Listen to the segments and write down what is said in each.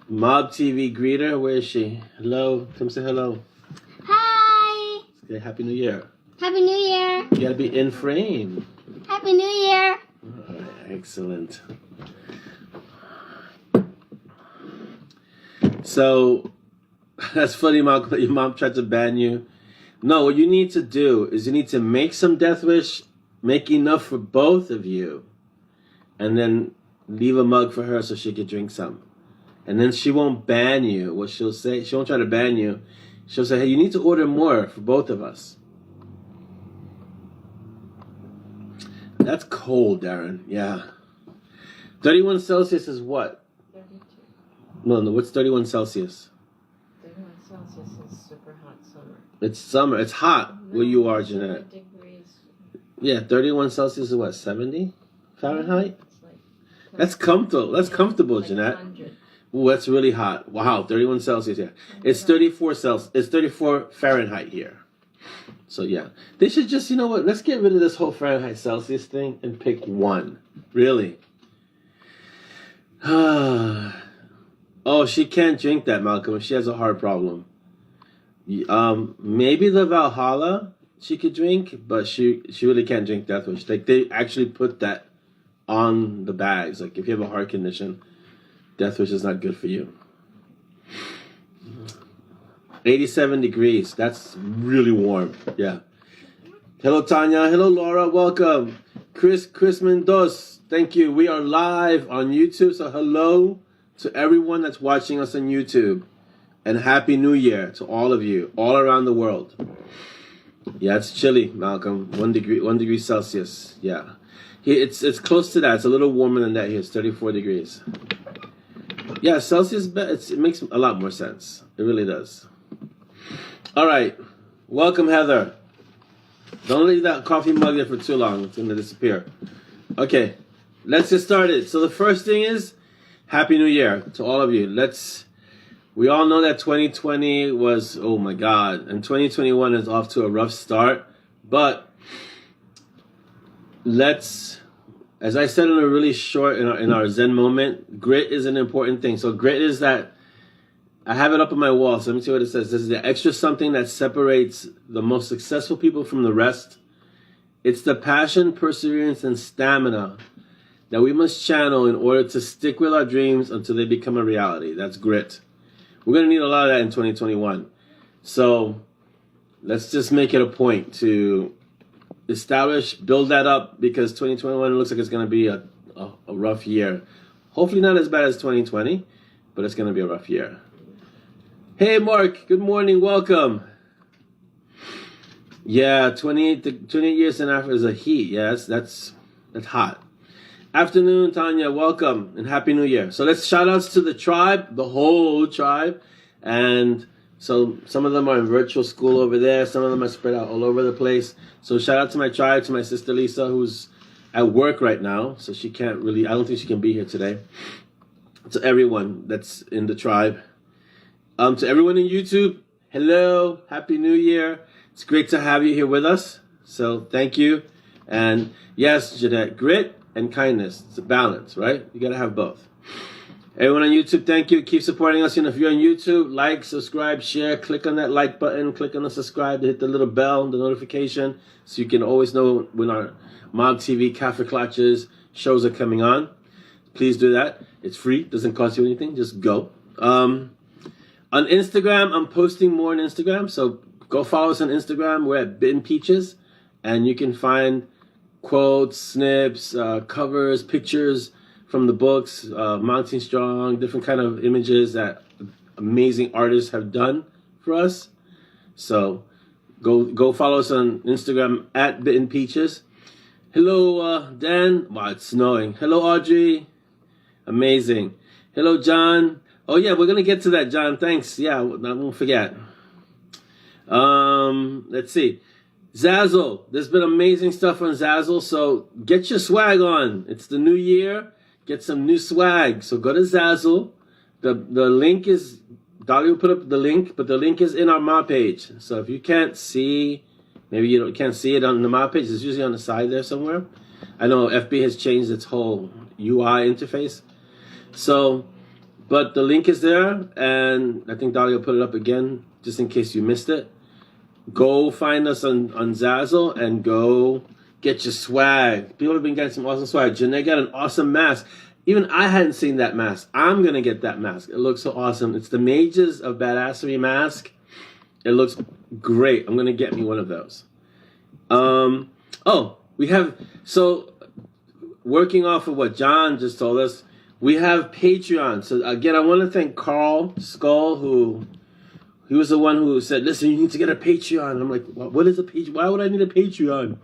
Mob TV greeter, where is she? Hello, come say hello. Hi! Say Happy New Year. Happy New Year! You gotta be in frame. Happy New Year! Alright, excellent. So, that's funny, Mom. Your mom tried to ban you. No, what you need to do is you need to make some Death Wish, make enough for both of you, and then leave a mug for her so she could drink some. And then she won't ban you. What she'll say, she won't try to ban you. She'll say, hey, you need to order more for both of us. That's cold, Darren. Yeah. 31 Celsius is what? 32. No, what's 31 Celsius? 31 Celsius is super hot summer. It's summer. It's hot where you are, Jeanette. Degrees. Yeah, 31 Celsius is what, 70 Fahrenheit? It's like That's comfortable. That's comfortable, like Jeanette. 100. Ooh, that's really hot. Wow, 31 Celsius, yeah. It's 34 Celsius. It's 34 Fahrenheit here. So, yeah. They should just, you know what, let's get rid of this whole Fahrenheit Celsius thing and pick one. Really. Oh, she can't drink that, Malcolm. She has a heart problem. Maybe the Valhalla she could drink, but she really can't drink Death Wish. Like, they actually put that on the bags. Like, if you have a heart condition, Death Wish is not good for you. 87 degrees. That's really warm. Yeah. Hello, Tanya. Hello, Laura. Welcome. Chris Mendoz. Thank you. We are live on YouTube. So hello to everyone that's watching us on YouTube. And Happy New Year to all of you, all around the world. Yeah, it's chilly, Malcolm. 1 degree Celsius. Yeah. It's close to that. It's a little warmer than that here. It's 34 degrees. Yeah, Celsius, it makes a lot more sense. It really does. All right. Welcome, Heather. Don't leave that coffee mug there for too long. It's going to disappear. Okay, let's get started. So the first thing is, Happy New Year to all of you. We all know that 2020 was, oh my God, and 2021 is off to a rough start. But as I said in a really short, in our Zen moment, grit is an important thing. So grit is that, I have it up on my wall, so let me see what it says. This is the extra something that separates the most successful people from the rest. It's the passion, perseverance, and stamina that we must channel in order to stick with our dreams until they become a reality. That's grit. We're going to need a lot of that in 2021. So let's just make it a point to build that up, because 2021 looks like it's going to be a rough year. Hopefully not as bad as 2020, but it's going to be a rough year. Hey, Mark. Good morning. Welcome. Yeah, 28 years in Africa is a heat. Yeah, that's hot. Afternoon, Tanya. Welcome and Happy New Year. So let's shout outs to the tribe, the whole tribe. And so some of them are in virtual school over there. Some of them are spread out all over the place. So shout out to my tribe, to my sister Lisa, who's at work right now. So she can't really, I don't think she can be here today. To everyone that's in the tribe. To everyone in YouTube, hello, Happy New Year. It's great to have you here with us. So thank you. And yes, Jeanette, grit and kindness. It's a balance, right? You got to have both. Everyone on YouTube, thank you. Keep supporting us. And if you're on YouTube, like, subscribe, share, click on that like button, click on the subscribe, hit the little bell, the notification, so you can always know when our Mob TV Cafe Clutches shows are coming on. Please do that. It's free. Doesn't cost you anything. Just go. On Instagram, I'm posting more on Instagram, so go follow us on Instagram. We're at Bitten Peaches, and you can find quotes, snips, covers, pictures from the books, Monty Strong, different kind of images that amazing artists have done for us. So go follow us on Instagram at Bitten Peaches. Hello, Dan. Wow, it's snowing. Hello, Audrey. Amazing. Hello, John. Oh, yeah, we're going to get to that, John. Thanks. Yeah, I won't forget. Let's see. ZAZZLE. There's been amazing stuff on ZAZZLE, so get your swag on. It's the new year. Get some new swag. So go to ZAZZLE. The link is, Dolly will put up the link, but the link is in our Mob page. So if you can't see, maybe you can't see it on the Mob page. It's usually on the side there somewhere. I know FB has changed its whole UI interface. So But the link is there, and I think Dolly will put it up again just in case you missed it. Go find us on ZAZZLE and go get your swag. People have been getting some awesome swag. Janae got an awesome mask. Even I hadn't seen that mask. I'm going to get that mask. It looks so awesome. It's the Mages of Badassery mask. It looks great. I'm going to get me one of those. We have, so working off of what John just told us, we have Patreon. So again, I want to thank Carl Skull, he was the one who said, listen, you need to get a Patreon. And I'm like, what is a Patreon? Why would I need a Patreon?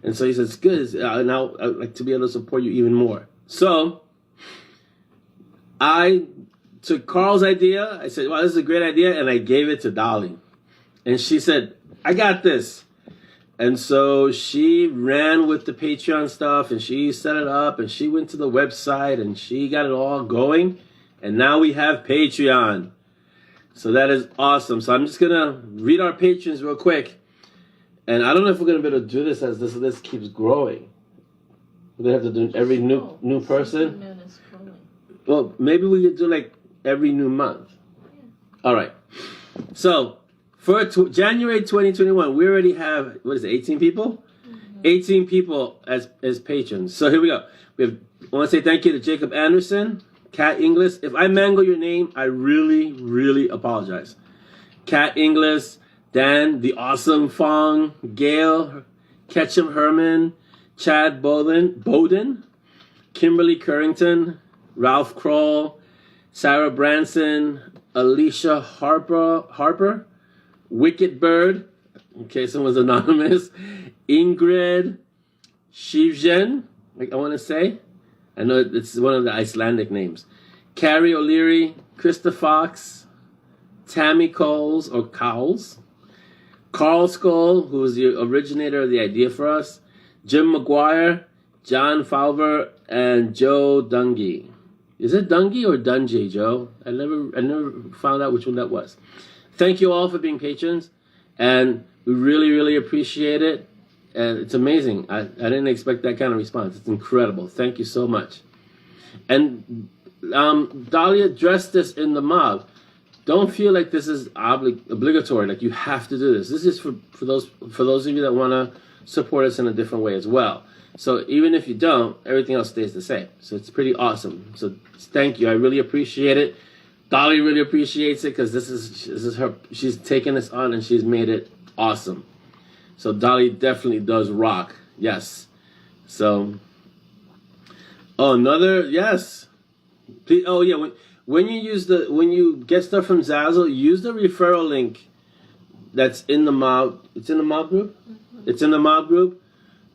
And so he says, it's good. Now I'd like to be able to support you even more. So I took Carl's idea. I said, wow, this is a great idea. And I gave it to Dolly. And she said, I got this. And so she ran with the Patreon stuff, and she set it up, and she went to the website, and she got it all going. And now we have Patreon. So that is awesome. So I'm just going to read our patrons real quick. And I don't know if we're going to be able to do this as this list keeps growing. We're going to have to do every new person. Well, maybe we could do like every new month. Yeah. All right. So for January 2021, we already have, 18 people? Mm-hmm. 18 people as patrons. So here we go. I want to say thank you to Jacob Anderson, Kat Inglis. If I mangle your name, I really, really apologize. Kat Inglis, Dan, the awesome Fong, Gail, Ketchum Herman, Chad Bowden, Kimberly Currington, Ralph Kroll, Sarah Branson, Alicia Harper, Wicked Bird, in case someone's anonymous, Ingrid Shivjen, I want to say. I know it's one of the Icelandic names. Carrie O'Leary, Krista Fox, Tammy Coles, Carl Skull, who was the originator of the idea for us, Jim McGuire, John Falver, and Joe Dungy. Is it Dungy or Dungy, Joe? I never found out which one that was. Thank you all for being patrons, and we really, really appreciate it. And it's amazing. I didn't expect that kind of response. It's incredible. Thank you so much. And Dolly addressed this in the mob. Don't feel like this is obligatory, like you have to do this. This is for those of you that want to support us in a different way as well. So even if you don't, everything else stays the same. So it's pretty awesome. So thank you. I really appreciate it. Dolly really appreciates it because this is her. She's taken this on and she's made it awesome. So Dolly definitely does rock. Yes. So. Oh, yes. Please, oh yeah. When you get stuff from ZAZZLE, use the referral link that's in the mob. It's in the mob group. Mm-hmm. It's in the mob group.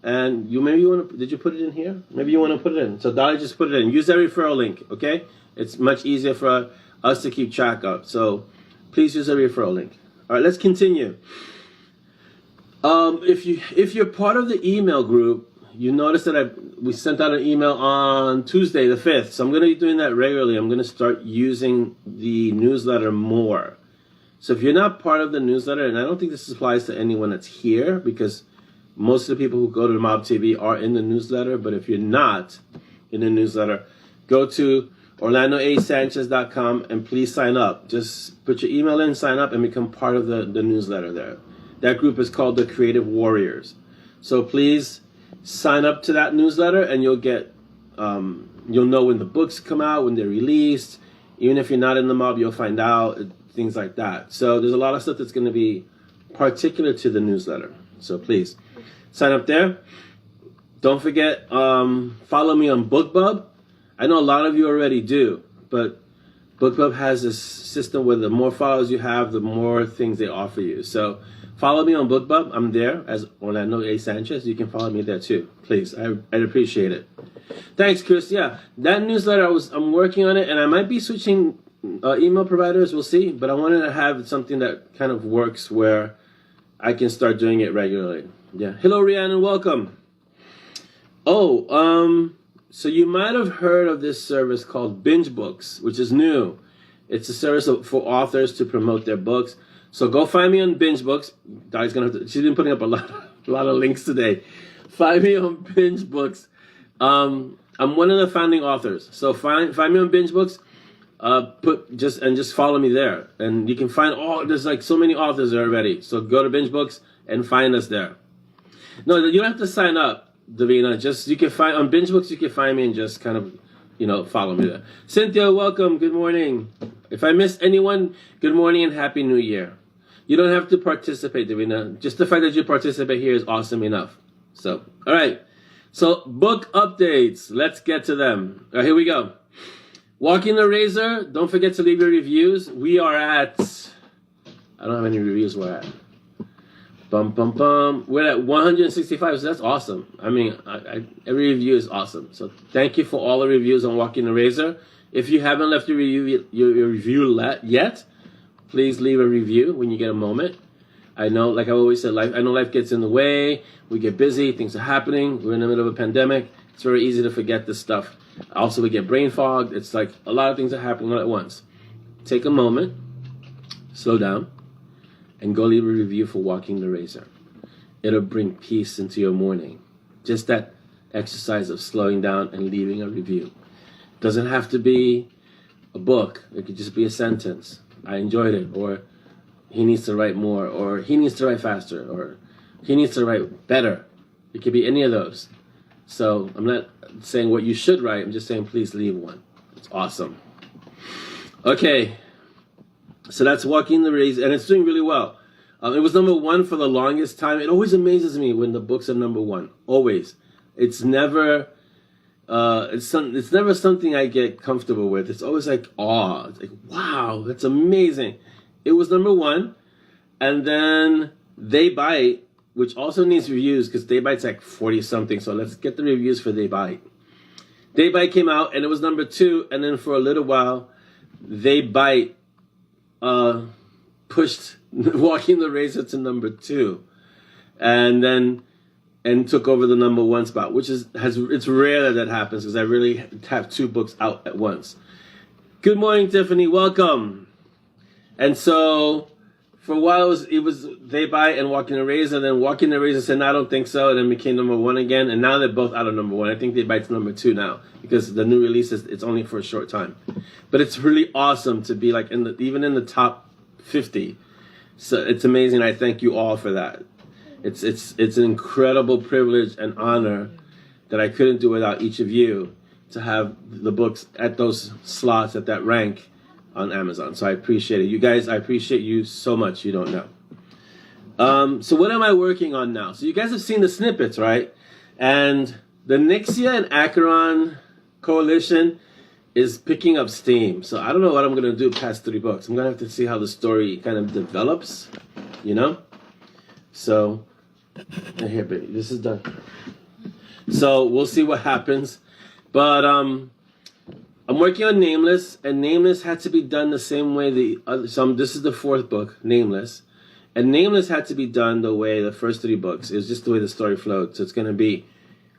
And did you put it in here? Maybe you want to put it in. So Dolly just put it in. Use that referral link, okay? It's much easier for us to keep track of. So please use a referral link. All right, let's continue. If you're part of the email group, you notice that we sent out an email on Tuesday the 5th. So I'm going to be doing that regularly. I'm going to start using the newsletter more. So if you're not part of the newsletter, and I don't think this applies to anyone that's here because most of the people who go to the Mob TV are in the newsletter, but if you're not in the newsletter, go to OrlandoASanchez.com and please sign up. Just put your email in, sign up, and become part of the newsletter there. That group is called the Creative Warriors. So please sign up to that newsletter, and you'll get, you'll know when the books come out, when they're released. Even if you're not in the mob, you'll find out, things like that. So there's a lot of stuff that's going to be particular to the newsletter. So please sign up there. Don't forget, follow me on BookBub. I know a lot of you already do, but BookBub has this system where the more followers you have, the more things they offer you. So follow me on BookBub. I'm there as Orlando A. Sanchez. You can follow me there too, please. I'd appreciate it. Thanks, Chris. Yeah, that newsletter, I'm working on it, and I might be switching email providers. We'll see, but I wanted to have something that kind of works where I can start doing it regularly. Yeah. Hello, Rhiannon. Welcome. Oh, so you might have heard of this service called Binge Books, which is new. It's a service for authors to promote their books. So go find me on Binge Books. She's been putting up a lot of links today. Find me on Binge Books. I'm one of the founding authors. So find me on Binge Books. just follow me there, and you can find there's like so many authors there already. So go to Binge Books and find us there. No, you don't have to sign up, Davina. Just you can find on Binge Books. You can find me and just kind of follow me there. Cynthia, welcome. Good morning. If I missed anyone, good morning and Happy New Year. You don't have to participate, Davina. Just the fact that you participate here is awesome enough. So, all right. So, book updates. Let's get to them. All right, here we go. Walking the Razor. Don't forget to leave your reviews. We are at... I don't know how many reviews we're at. We're at 165, so that's awesome. I mean, every review is awesome. So thank you for all the reviews on Walking the Razor. If you haven't left your review yet, please leave a review when you get a moment. I know, like I always said, I know life gets in the way. We get busy. Things are happening. We're in the middle of a pandemic. It's very easy to forget this stuff. Also, we get brain fogged. It's like a lot of things are happening all at once. Take a moment, slow down, and go leave a review for Walking the Razor. It'll bring peace into your morning. Just that exercise of slowing down and leaving a review. Doesn't have to be a book. It could just be a sentence. I enjoyed it, or he needs to write more, or he needs to write faster, or he needs to write better. It could be any of those. So I'm not saying what you should write. I'm just saying please leave one. It's awesome. Okay. So that's Walking the Razor, and it's doing really well. It was number one for the longest time. It always amazes me when the books are number one. Always. It's never it's never something I get comfortable with. It's always like awe. It's like, wow, that's amazing. It was number one, and then They Bite, which also needs reviews because They Bite's like 40 something. So let's get the reviews for They Bite. They Bite came out and it was number two, and then for a little while, They Bite pushed Walking the Razor to number two, and took over the number one spot, which it's rare that happens because I really have two books out at once. Good morning, Tiffany. Welcome. And so for a while it was They Bite and Walking the Razor. Then Walking the Razor said, "No, I don't think so," and then became number one again. And now they're both out of number one. I think They Bite's number two now because the new release it's only for a short time. But it's really awesome to be like even in the top 50. So it's amazing. I thank you all for that. It's an incredible privilege and honor that I couldn't do without each of you to have the books at those slots at that rank on Amazon. So I appreciate it. You guys, I appreciate you so much. You don't know. So what am I working on now? So you guys have seen the snippets, right? And the Nixia and Acheron coalition is picking up steam. So I don't know what I'm going to do past 3 books. I'm going to have to see how the story kind of develops, you know? So, here, baby, this is done. So we'll see what happens. But I'm working on Nameless, and Nameless had to be done the same way this is the 4th book, Nameless. And Nameless had to be done the way the first 3 books. It was just the way the story flowed. So it's going to be,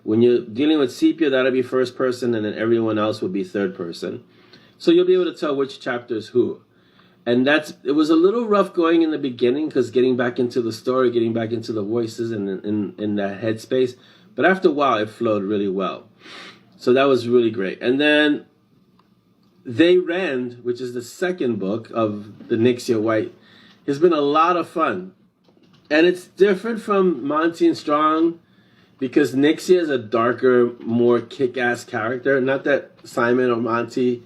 when you're dealing with sepia, that'll be first person, and then everyone else will be third person. So you'll be able to tell which chapter is who. And it was a little rough going in the beginning because getting back into the story, getting back into the voices and in that headspace. But after a while, it flowed really well. So that was really great. And then They Rend, which is the 2nd book of the Nixia White, has been a lot of fun. And it's different from Monty and Strong because Nixia is a darker, more kick-ass character. Not that Simon or Monty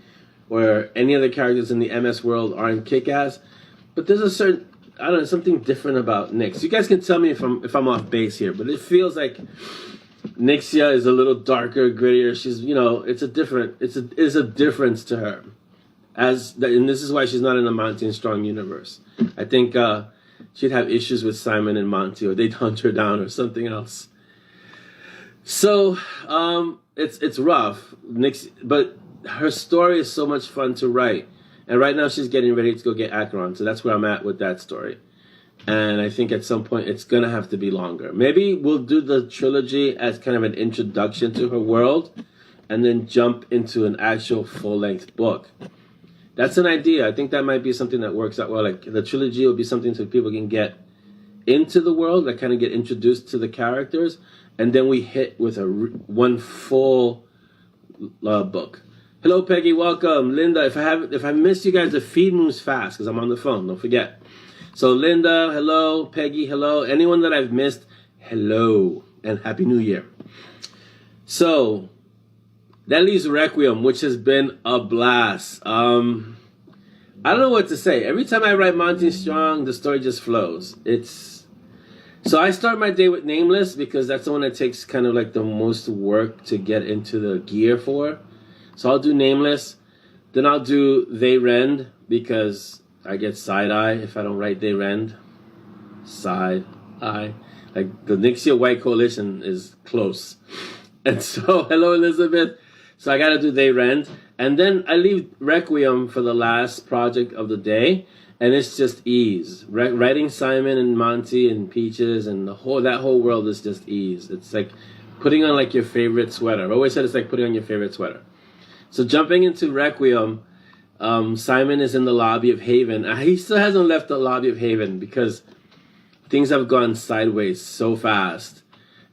or any other characters in the MS world aren't kick-ass, but there's a certain, I don't know, something different about Nix. You guys can tell me if I'm off base here, but it feels like Nixia is a little darker, grittier. She's, it's a difference to her. And this is why she's not in the Monty and Strong universe. I think she'd have issues with Simon and Monty, or they'd hunt her down or something else. So it's rough, but her story is so much fun to write. And right now she's getting ready to go get Acheron, so that's where I'm at with that story. And I think at some point it's going to have to be longer. Maybe we'll do the trilogy as kind of an introduction to her world and then jump into an actual full-length book. That's an idea. I think that might be something that works out well. Like the trilogy will be something so people can get into the world, like kind of get introduced to the characters, and then we hit with one full book. Hello, Peggy. Welcome, Linda. If I miss you guys, the feed moves fast because I'm on the phone. Don't forget. So, Linda, hello. Peggy, hello. Anyone that I've missed, hello, and Happy New Year. So, that leaves Requiem, which has been a blast. I don't know what to say. Every time I write Monty Strong, the story just flows. So I start my day with Nameless because that's the one that takes kind of like the most work to get into the gear for. So I'll do Nameless. Then I'll do They Rend because I get side-eye if I don't write They Rend. Side-eye. Like the Nixia White Coalition is close. And so, hello Elizabeth. So I gotta do They Rend. And then I leave Requiem for the last project of the day. And it's just ease. Writing Simon and Monty and Peaches and that whole world is just ease. It's like putting on like your favorite sweater. I've always said it's like putting on your favorite sweater. So jumping into Requiem, Simon is in the lobby of Haven. He still hasn't left the lobby of Haven because things have gone sideways so fast.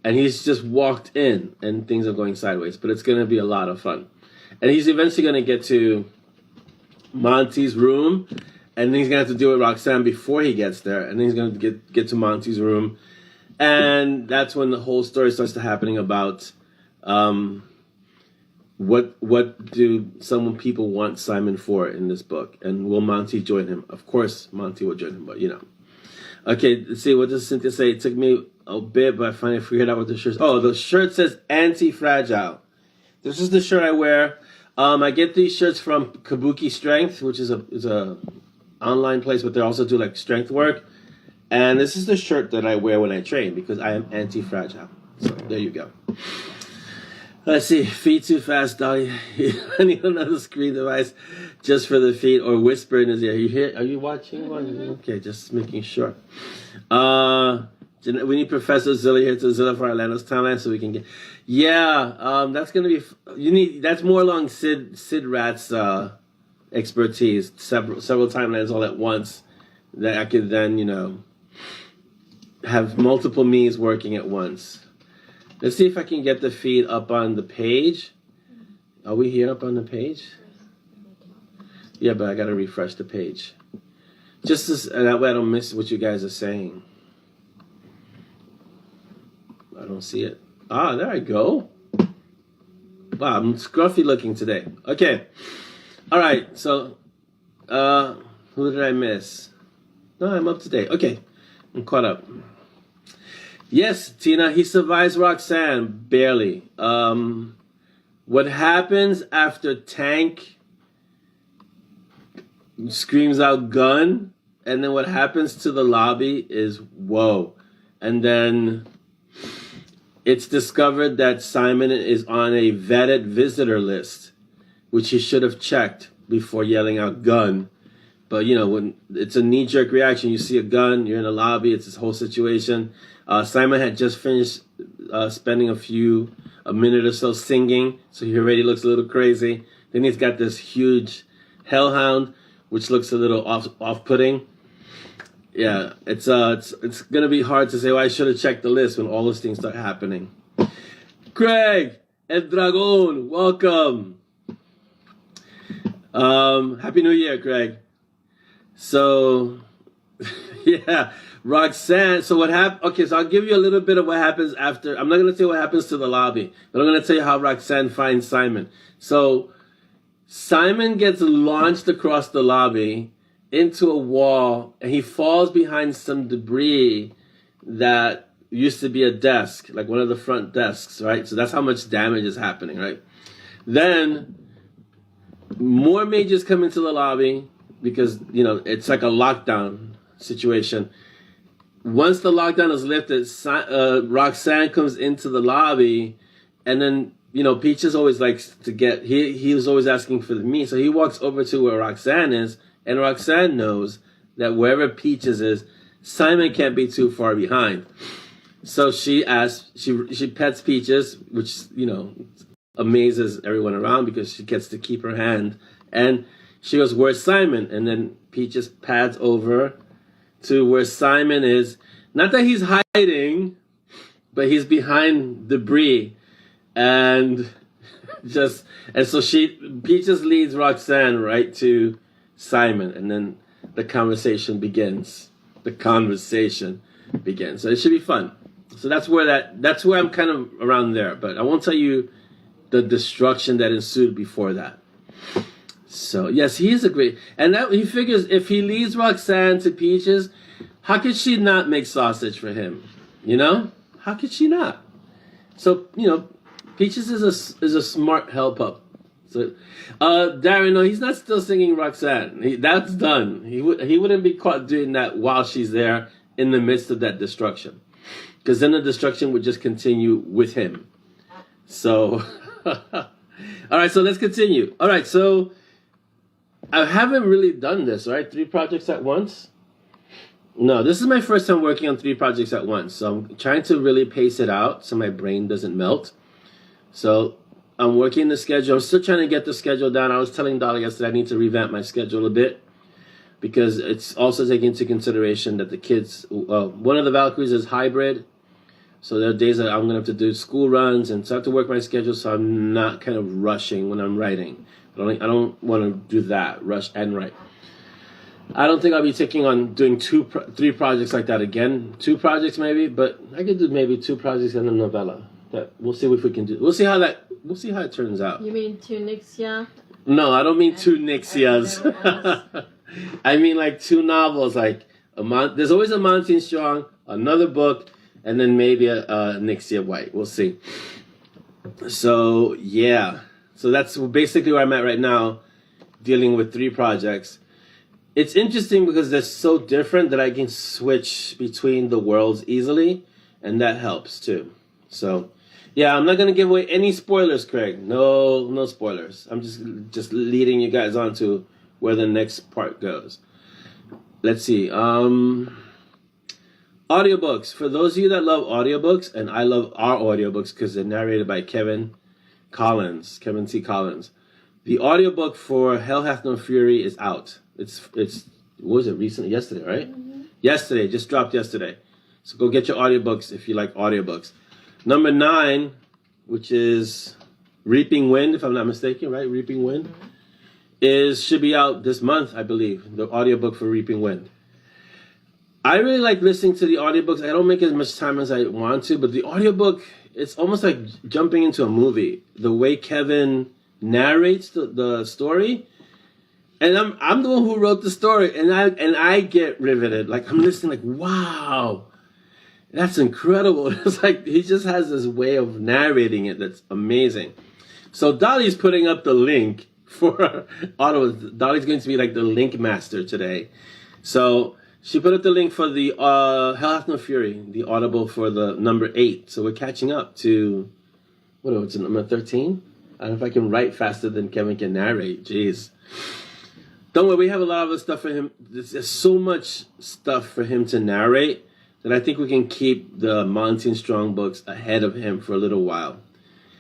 And he's just walked in and things are going sideways. But it's going to be a lot of fun. And he's eventually going to get to Monty's room. And then he's going to have to deal with Roxanne before he gets there. And then he's going to get to Monty's room. And that's when the whole story starts to happening about what do some people want Simon for in this book. And will Monty join him? Of course Monty will join him, but you know. Okay, let's see. What does Cynthia say? It took me a bit, but I finally figured out what the shirt. Oh, the shirt says anti-fragile. This is the shirt I wear. I get these shirts from Kabuki Strength, which is a online place, but they also do like strength work. And this is the shirt that I wear when I train because I am anti-fragile. So there you go. Let's see. Feet too fast, Dolly. I need another screen device just for the feet or whisper in his ear. Are you watching one? Okay, just making sure. We need Professor ZAZZLE here to ZAZZLE for Orlando's timeline so we can get. Yeah, that's gonna be. That's more along Sid Rat's expertise. Several timelines all at once that I could then have multiple me's working at once. Let's see if I can get the feed up on the page. Are we here up on the page? Yeah, but I gotta refresh the page. Just that way I don't miss what you guys are saying. I don't see it. Ah, there I go. Wow, I'm scruffy looking today. Okay. All right, so who did I miss? No, I'm up to date. Okay, I'm caught up. Yes, Tina, he survives Roxanne, barely. What happens after Tank screams out gun, and then what happens to the lobby is whoa. And then it's discovered that Simon is on a vetted visitor list, which he should have checked before yelling out gun. But, when it's a knee-jerk reaction, you see a gun, you're in a lobby, it's this whole situation. Simon had just finished spending a minute or so singing, so he already looks a little crazy. Then he's got this huge hellhound, which looks a little off-putting. Yeah, it's gonna be hard to say, well, I should have checked the list when all those things start happening. Craig El Dragon, welcome. Happy New Year, Craig. So, yeah, Roxanne. So what happened? Okay, so I'll give you a little bit of what happens after. I'm not gonna tell you what happens to the lobby, but I'm gonna tell you how Roxanne finds Simon. So Simon gets launched across the lobby into a wall, and he falls behind some debris that used to be a desk, like one of the front desks, right? So that's how much damage is happening, right? Then more mages come into the lobby because, it's like a lockdown situation. Once the lockdown is lifted, Roxanne comes into the lobby, and then, Peaches always likes to he was always asking for the meat, so he walks over to where Roxanne is, and Roxanne knows that wherever Peaches is, Simon can't be too far behind. So she pets Peaches, which, amazes everyone around because she gets to keep her hand. And she goes, where's Simon? And then Peaches pads over to where Simon is. Not that he's hiding, but he's behind debris. And just and so Peaches leads Roxanne right to Simon, and then the conversation begins. The conversation begins. So it should be fun. So that's where I'm kind of around there, but I won't tell you the destruction that ensued before that. So yes, he is a great, and that he figures if he leads Roxanne to Peaches, how could she not make sausage for him? You know, how could she not? So Peaches is a smart help up. So Darren, no, he's not still singing Roxanne. That's done. He wouldn't be caught doing that while she's there in the midst of that destruction, because then the destruction would just continue with him. So all right, so let's continue. All right, so I haven't really done this, right? 3 projects at once? No, this is my first time working on 3 projects at once. So I'm trying to really pace it out so my brain doesn't melt. So I'm working the schedule. I'm still trying to get the schedule down. I was telling Dolly yesterday I need to revamp my schedule a bit, because it's also taking into consideration that the kids, one of the Valkyries is hybrid. So there are days that I'm going to have to do school runs, and so I have to work my schedule so I'm not kind of rushing when I'm writing. I don't want to do that, rush and write. I don't think I'll be taking on doing 3 projects like that again. 2 projects maybe, but I could do maybe 2 projects and a novella. We'll see if we can do. We'll see how it turns out. You mean two Nixia? No, I don't mean 2 Nixias. I mean like 2 novels, like there's always a Monty Strong, another book, and then maybe a Nixia White. We'll see. So yeah. So that's basically where I'm at right now, dealing with 3 projects. It's interesting because they're so different that I can switch between the worlds easily, and that helps too. So, yeah, I'm not going to give away any spoilers, Craig. No spoilers. I'm just leading you guys on to where the next part goes. Let's see. Audiobooks. For those of you that love audiobooks, and I love our audiobooks because they're narrated by Kevin T. Collins. The audiobook for Hell Hath No Fury is out. It's what was it, recently? Yesterday, right? Mm-hmm. Yesterday, just dropped yesterday. So go get your audiobooks if you like audiobooks. Number 9, which is Reaping Wind, if I'm not mistaken, right? Reaping Wind should be out this month, I believe. The audiobook for Reaping Wind. I really like listening to the audiobooks. I don't make as much time as I want to, but the audiobook, it's almost like jumping into a movie. The way Kevin narrates the story, and I'm the one who wrote the story, and I get riveted. Like I'm listening, like wow, that's incredible. It's like he just has this way of narrating it that's amazing. So Dolly's putting up the link for Audible. Dolly's going to be like the link master today. So she put up the link for the Hell Hath No Fury, the Audible for the number 8. So we're catching up to what's it, number 13? I don't know if I can write faster than Kevin can narrate. Jeez. Don't worry, we have a lot of the stuff for him. There's so much stuff for him to narrate that I think we can keep the Monty Strong books ahead of him for a little while.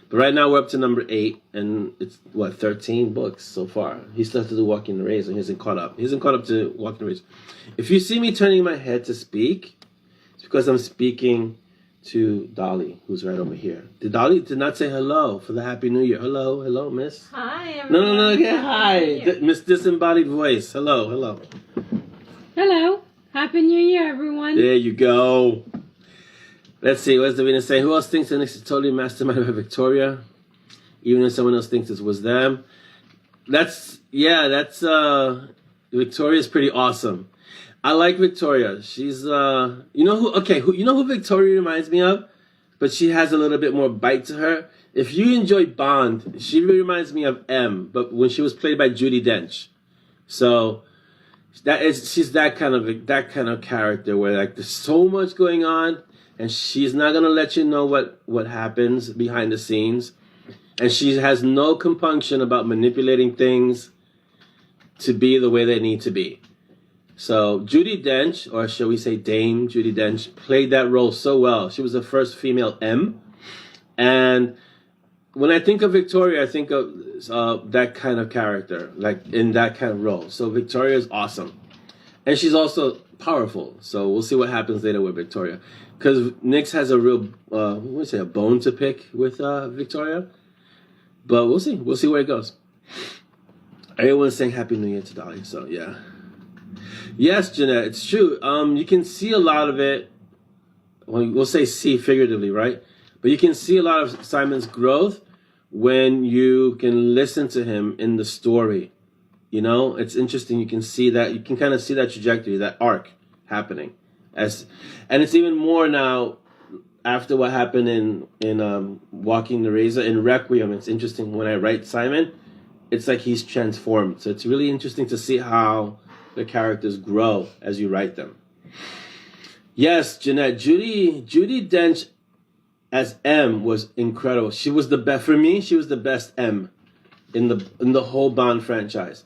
But right now we're up to number 8, and it's 13 books so far. He still has to do Walking the Razor. He hasn't caught up. He hasn't caught up to Walking the Razor. If you see me turning my head to speak, it's because I'm speaking to Dolly, who's right over here. Dolly did not say hello for the Happy New Year. Hello, miss. Hi, everyone. No, okay, hi. Miss Disembodied Voice. Hello. Hello. Happy New Year, everyone. There you go. Let's see, what's Davina saying? Who else thinks the next is totally masterminded by Victoria? Even if someone else thinks it was them. That's Victoria's pretty awesome. I like Victoria. She's you know who Victoria reminds me of? But she has a little bit more bite to her. If you enjoy Bond, she reminds me of M, but when she was played by Judi Dench. So she's that kind of character where like there's so much going on, and she's not gonna let you know what happens behind the scenes, and she has no compunction about manipulating things to be the way they need to be. So Judi Dench, or shall we say Dame Judi Dench, played that role so well. She was the first female M, and when I think of Victoria, I think of that kind of character, like in that kind of role. So Victoria is awesome, and she's also powerful. So we'll see what happens later with Victoria, because Nyx has a real, a bone to pick with Victoria. But we'll see. We'll see where it goes. Everyone's saying Happy New Year to Dolly, so yeah. Yes, Jeanette, it's true. You can see a lot of it. Well, we'll say see figuratively, right? But you can see a lot of Simon's growth when you can listen to him in the story. You know, it's interesting. You can see that. You can kind of see that trajectory, that arc happening. And it's even more now after what happened in Walking the Razor. In Requiem, it's interesting when I write Simon, it's like he's transformed. So it's really interesting to see how the characters grow as you write them. Yes, Jeanette, Judi Dench as M was incredible. She was the best for me. She was the best M in the whole Bond franchise.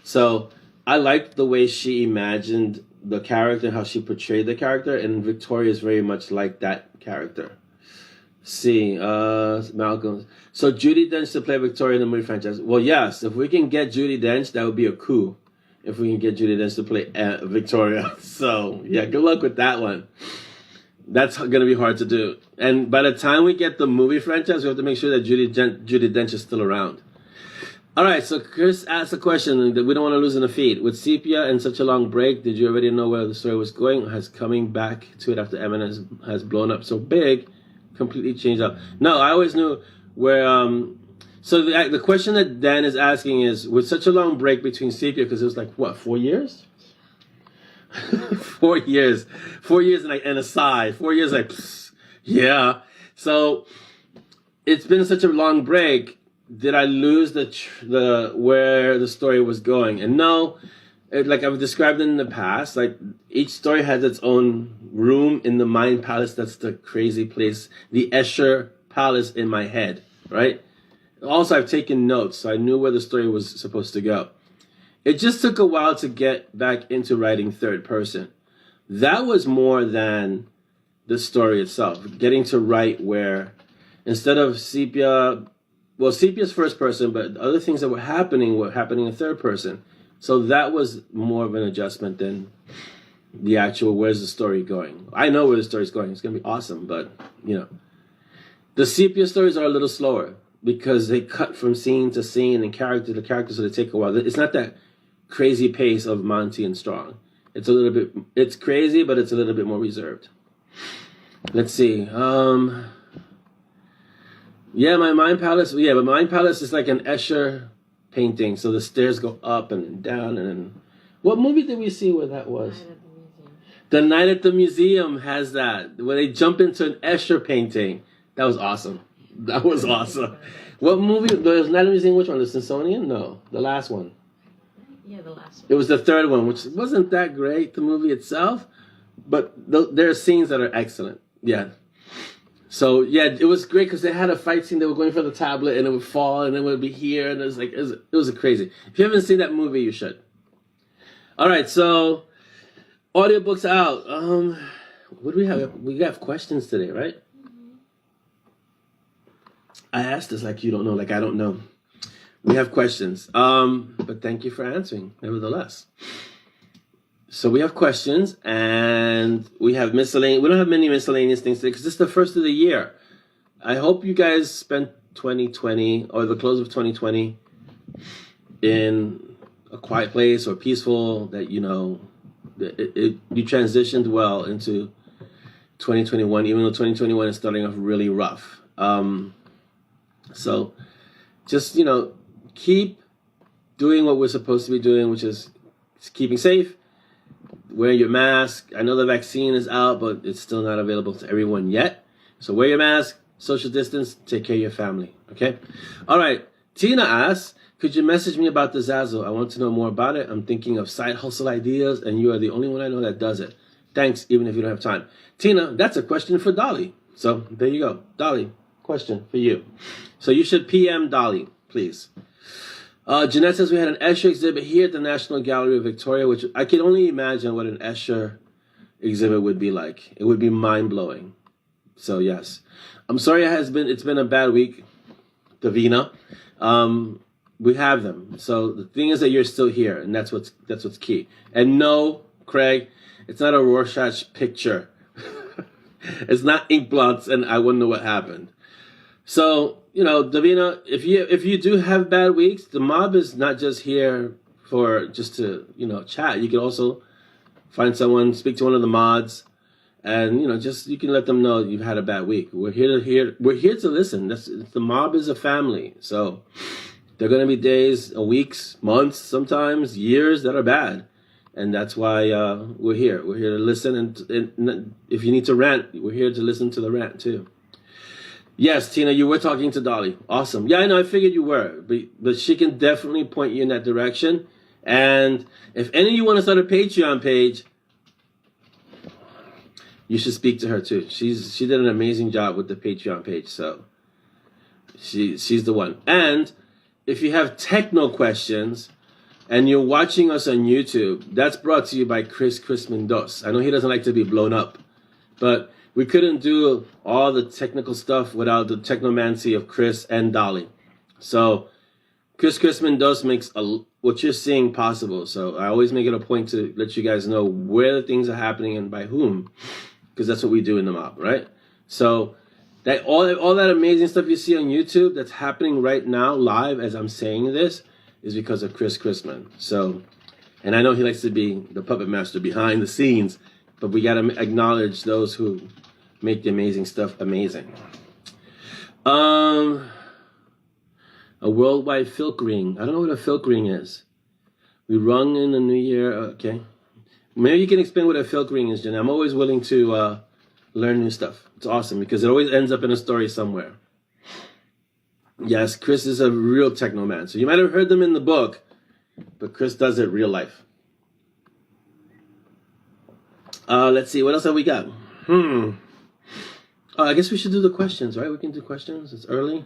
So I liked the way she imagined the character and how she portrayed the character, and Victoria is very much like that character. Malcolm. So Judi Dench to play Victoria in the movie franchise. Well, yes, if we can get Judi Dench, that would be a coup. If we can get Judi Dench to play Victoria. So, yeah, good luck with that one. That's going to be hard to do. And by the time we get the movie franchise, we have to make sure that Judi Dench is still around. All right, so Chris asked a question that we don't want to lose in the feed. With Sepia and such a long break, did you already know where the story was going? Has coming back to it after Emin has blown up so big completely changed up? No, I always knew where... So the question that Dan is asking is, with such a long break between Sepia, because it was like, what, 4 years? 4 years. 4 years and a sigh. 4 years like, psst, yeah. So it's been such a long break. Did I lose the where the story was going? And no, like I've described in the past, like each story has its own room in the Mind Palace. That's the crazy place, the Escher Palace in my head, right? Also, I've taken notes, so I knew where the story was supposed to go. It just took a while to get back into writing third person. That was more than the story itself. Getting to write where, instead of Sepia, well, Sepia's first person, but other things that were happening in third person. So that was more of an adjustment than the actual where's the story going. I know where the story's going. It's going to be awesome, but, you know. The Sepia stories are a little slower, because they cut from scene to scene and character to character, so they take a while. It's not that crazy pace of Monty and Strong. It's a little bit, it's crazy, but it's a little bit more reserved. Let's see. Yeah, my Mind Palace. Yeah, but Mind Palace is like an Escher painting, so the stairs go up and down. And what movie did we see where that was? The Night at the Museum has that, where they jump into an Escher painting. That was awesome. That was awesome. What movie? The Night at the Museum, which one? The Smithsonian? No, the last one. Yeah, the last one. It was the third one, which wasn't that great, the movie itself. But there are scenes that are excellent. Yeah. So, yeah, it was great because they had a fight scene. They were going for the tablet, and it would fall, and it would be here. And it was crazy. If you haven't seen that movie, you should. All right, so audiobooks out. What do we have? We have questions today, right? I asked this like you don't know, like I don't know. We have questions. But thank you for answering, nevertheless. So we have questions, and we have miscellaneous. We don't have many miscellaneous things today because this is the first of the year. I hope you guys spent 2020 or the close of 2020 in a quiet place or peaceful, that, you know, you transitioned well into 2021, even though 2021 is starting off really rough. So just, you know, keep doing what we're supposed to be doing, which is keeping safe, wear your mask. I know the vaccine is out, but it's still not available to everyone yet. So wear your mask, social distance, take care of your family, okay? All right, Tina asks, could you message me about the ZAZZLE? I want to know more about it. I'm thinking of side hustle ideas, and you are the only one I know that does it. Thanks, even if you don't have time. Tina, that's a question for Dolly. So there you go. Dolly, question for you. So you should PM Dolly, please. Jeanette says we had an Escher exhibit here at the National Gallery of Victoria, which I can only imagine what an Escher exhibit would be like. It would be mind-blowing. So yes. I'm sorry it's been a bad week, Davina. We have them. So the thing is that you're still here, and that's what's key. And no, Craig, it's not a Rorschach picture. It's not ink blots, and I wouldn't know what happened. So you know, Davina, if you do have bad weeks, the mob is not just here for just to, you know, chat. You can also find someone, speak to one of the mods, and you know, just you can let them know you've had a bad week. We're here to listen. The mob is a family, so there are going to be days, weeks, months, sometimes years that are bad, and that's why we're here. We're here to listen, and if you need to rant, we're here to listen to the rant too. Yes, Tina, you were talking to Dolly. Awesome. Yeah, I know. I figured you were, but she can definitely point you in that direction. And if any of you want to start a Patreon page, you should speak to her too. She did an amazing job with the Patreon page, so she's the one. And if you have techno questions and you're watching us on YouTube, that's brought to you by Chris Mendoza. I know he doesn't like to be blown up, but we couldn't do all the technical stuff without the technomancy of Chris and Dolly. So Chris Mendoza makes what you're seeing possible. So I always make it a point to let you guys know where the things are happening and by whom, because that's what we do in the mob, right? So that all that amazing stuff you see on YouTube that's happening right now live as I'm saying this is because of Chris Chrisman. So, and I know he likes to be the puppet master behind the scenes, but we got to acknowledge those who make the amazing stuff amazing. A worldwide filk ring. I don't know what a filk ring is. We rung in the new year. Okay. Maybe you can explain what a filk ring is, Jen. I'm always willing to learn new stuff. It's awesome because it always ends up in a story somewhere. Yes, Chris is a real techno man. So you might have heard them in the book, but Chris does it real life. Let's see. What else have we got? I guess we should do the questions, right? We can do questions. It's early.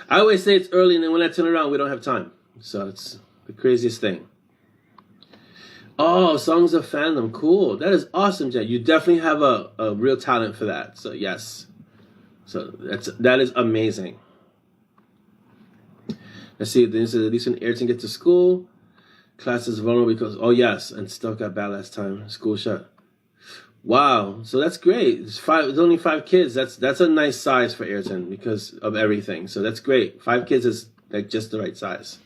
I always say it's early, and then when I turn around, we don't have time. So it's the craziest thing. Oh, songs of fandom. Cool. That is awesome, Jen. You definitely have a real talent for that. So yes. So that is amazing. Let's see. This is at least when Ayrton gets to school. Class is vulnerable because, oh yes, and stuff got bad last time. School shut. Wow. So that's great. It's only 5 kids. That's a nice size for Ayrton because of everything. So that's great. 5 kids is like just the right size.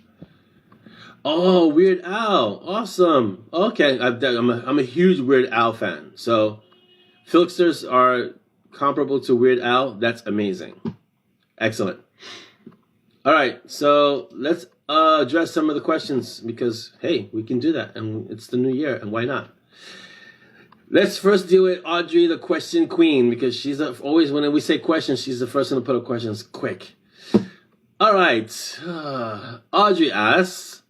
Oh, Weird Al. Awesome. Okay. I'm a huge Weird Al fan. So Filksters are comparable to Weird Al. That's amazing. Excellent. All right. So let's address some of the questions because, hey, we can do that. And it's the new year. And why not? Let's first deal with Audrey, the question queen, because she's always, when we say questions, she's the first one to put up questions quick. All right. Audrey asks,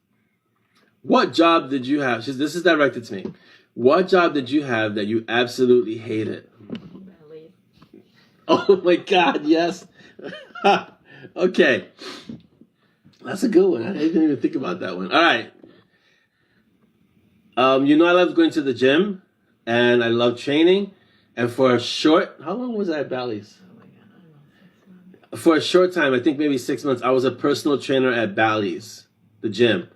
what job did you have? This is directed to me. What job did you have that you absolutely hated? Belly. Oh my God, yes. Okay. That's a good one. I didn't even think about that one. All right. You know I love going to the gym. And I love training. And for a short, how long was I at Bally's? Oh my God, I don't know, 6 months. For a short time, I think maybe 6 months, I was a personal trainer at Bally's, the gym.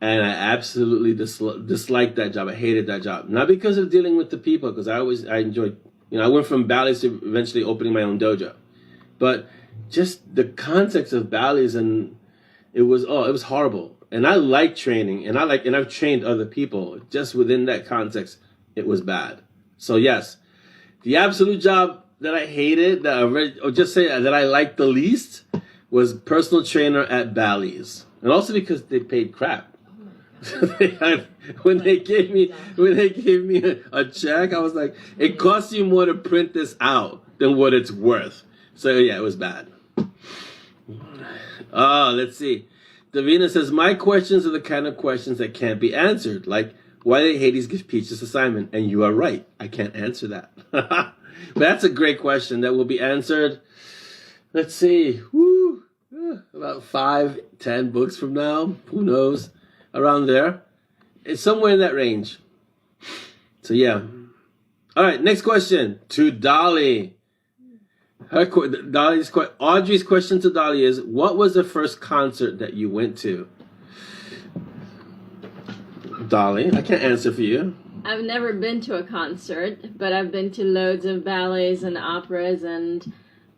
And I absolutely disliked that job. I hated that job. Not because of dealing with the people, because I enjoyed, I went from Bally's to eventually opening my own dojo. But just the context of Bally's, and it was horrible. And I like training, and I've trained other people. Just within that context, it was bad. So yes, the absolute job that I hated, that I liked the least, was personal trainer at Bally's, and also because they paid crap. When they gave me a check, I was like, it costs you more to print this out than what it's worth. So yeah, it was bad. Let's see. Davina says, my questions are the kind of questions that can't be answered, like why did Hades give Peach this assignment? And you are right, I can't answer that. But that's a great question that will be answered. Let's see, about 5-10 books from now, who knows, around there. It's somewhere in that range. So yeah. All right, next question to Dolly. Audrey's question to Dolly is, what was the first concert that you went to? Dolly, I can't answer for you. I've never been to a concert, but I've been to loads of ballets and operas and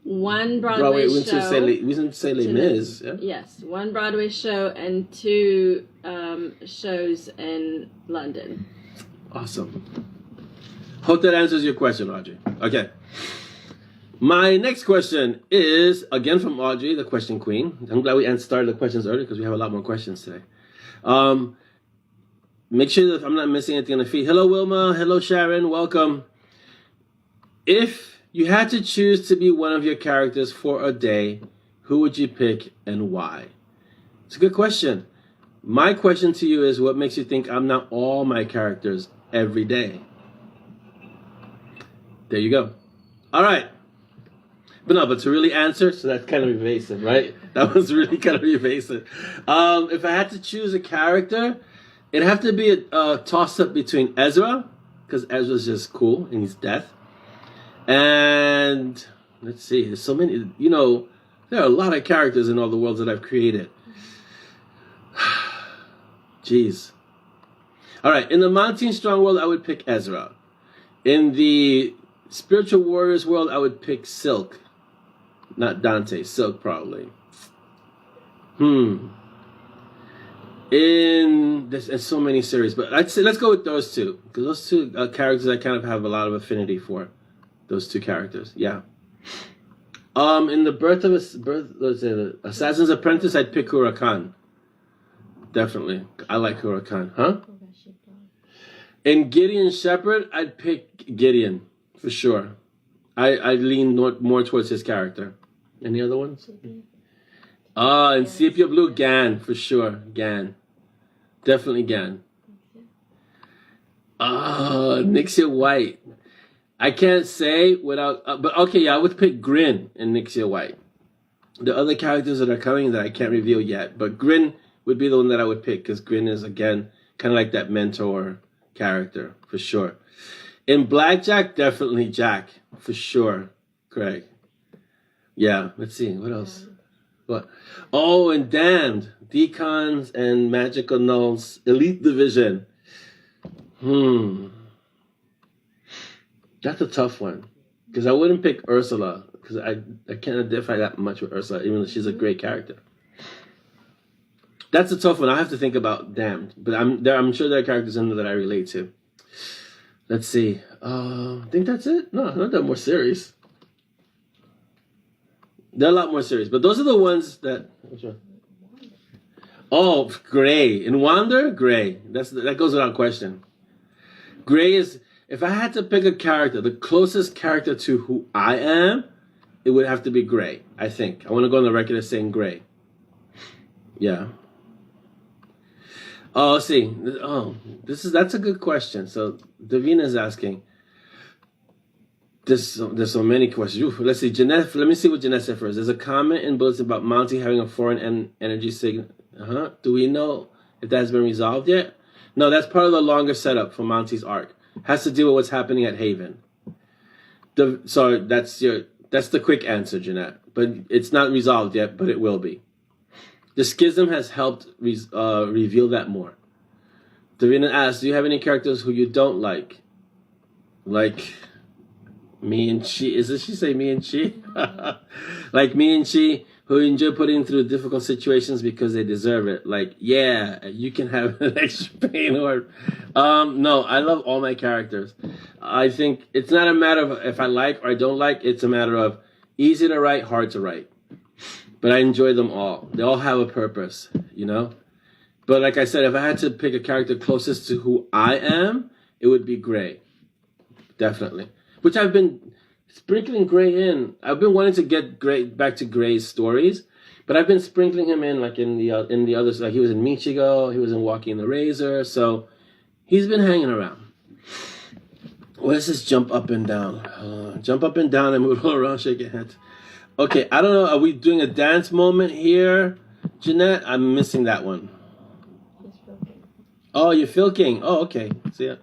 one Broadway we show. didn't say Les Mis. Yeah? Yes, one Broadway show and 2 shows in London. Awesome. Hope that answers your question, Audrey. Okay. My next question is, again from Audrey, the question queen. I'm glad we started the questions early because we have a lot more questions today. Make sure that I'm not missing anything on the feed. Hello, Wilma. Hello, Sharon. Welcome. If you had to choose to be one of your characters for a day, who would you pick and why? It's a good question. My question to you is, what makes you think I'm not all my characters every day? There you go. All right. But to really answer, so that's kind of evasive, right? That was really kind of evasive. If I had to choose a character, it'd have to be a toss-up between Ezra, because Ezra's just cool and he's death. And let's see, there's so many, there are a lot of characters in all the worlds that I've created. Jeez. All right, in the Monty Strong world, I would pick Ezra. In the Spiritual Warriors world, I would pick Silk. Not Dante, Silk probably. There's so many series, but I'd say let's go with those two. Because those two characters I kind of have a lot of affinity for. Those two characters, yeah. In the Assassin's Apprentice, I'd pick Huracan. Definitely. I like Huracan. Huh? In Gideon Shepherd, I'd pick Gideon, for sure. I lean more towards his character. Any other ones? In Sepia Blue, Gan, for sure. Gan. Definitely Gan. Nixia White. I can't say without... but okay, yeah, I would pick Grin in Nixia White. The other characters that are coming that I can't reveal yet, but Grin would be the one that I would pick, because Grin is, again, kind of like that mentor character, for sure. In Blackjack, definitely Jack, for sure, Craig. Yeah, let's see, what else? What? Oh, and Damned, Decons and Magical Nulls, Elite Division. That's a tough one, because I wouldn't pick Ursula, because I can't identify that much with Ursula, even though she's a great character. That's a tough one. I have to think about Damned, but I'm sure there are characters in there that I relate to. Let's see. I think that's it. No, not that more series. There are a lot more series, but those are the ones that. Which one? Oh, Gray. In Wander, Gray. That goes without question. Gray is. If I had to pick a character, the closest character to who I am, it would have to be Gray. I think. I want to go on the record as saying Gray. Yeah. Oh, let's see. Oh, that's a good question. So Davina's asking. There's so many questions. Oof, let's see. Jeanette, let me see what Jeanette said first. There's a comment in Bulletin about Monty having a foreign energy signal. Do we know if that has been resolved yet? No, that's part of the longer setup for Monty's arc. Has to do with what's happening at Haven. So that's the quick answer, Jeanette. But it's not resolved yet, but it will be. The schism has helped reveal that more. Davina asks, do you have any characters who you don't like? Like me and she. Does she say me and she? Like me and she, who enjoy putting through difficult situations because they deserve it. Like, yeah, you can have an extra pain. Or no, I love all my characters. I think it's not a matter of if I like or I don't like. It's a matter of easy to write, hard to write. But I enjoy them all. They all have a purpose, But like I said, if I had to pick a character closest to who I am, it would be Gray. Definitely. Which I've been sprinkling Gray in. I've been wanting to get Gray back to Gray's stories, but I've been sprinkling him in like in the others. Like he was in Michigo, he was in Walking the Razor, so he's been hanging around. What is this jump up and down? Jump up and down and move all around, shake your head. Okay, I don't know. Are we doing a dance moment here, Jeanette? I'm missing that one. Oh, you're filking. Oh, okay. See ya.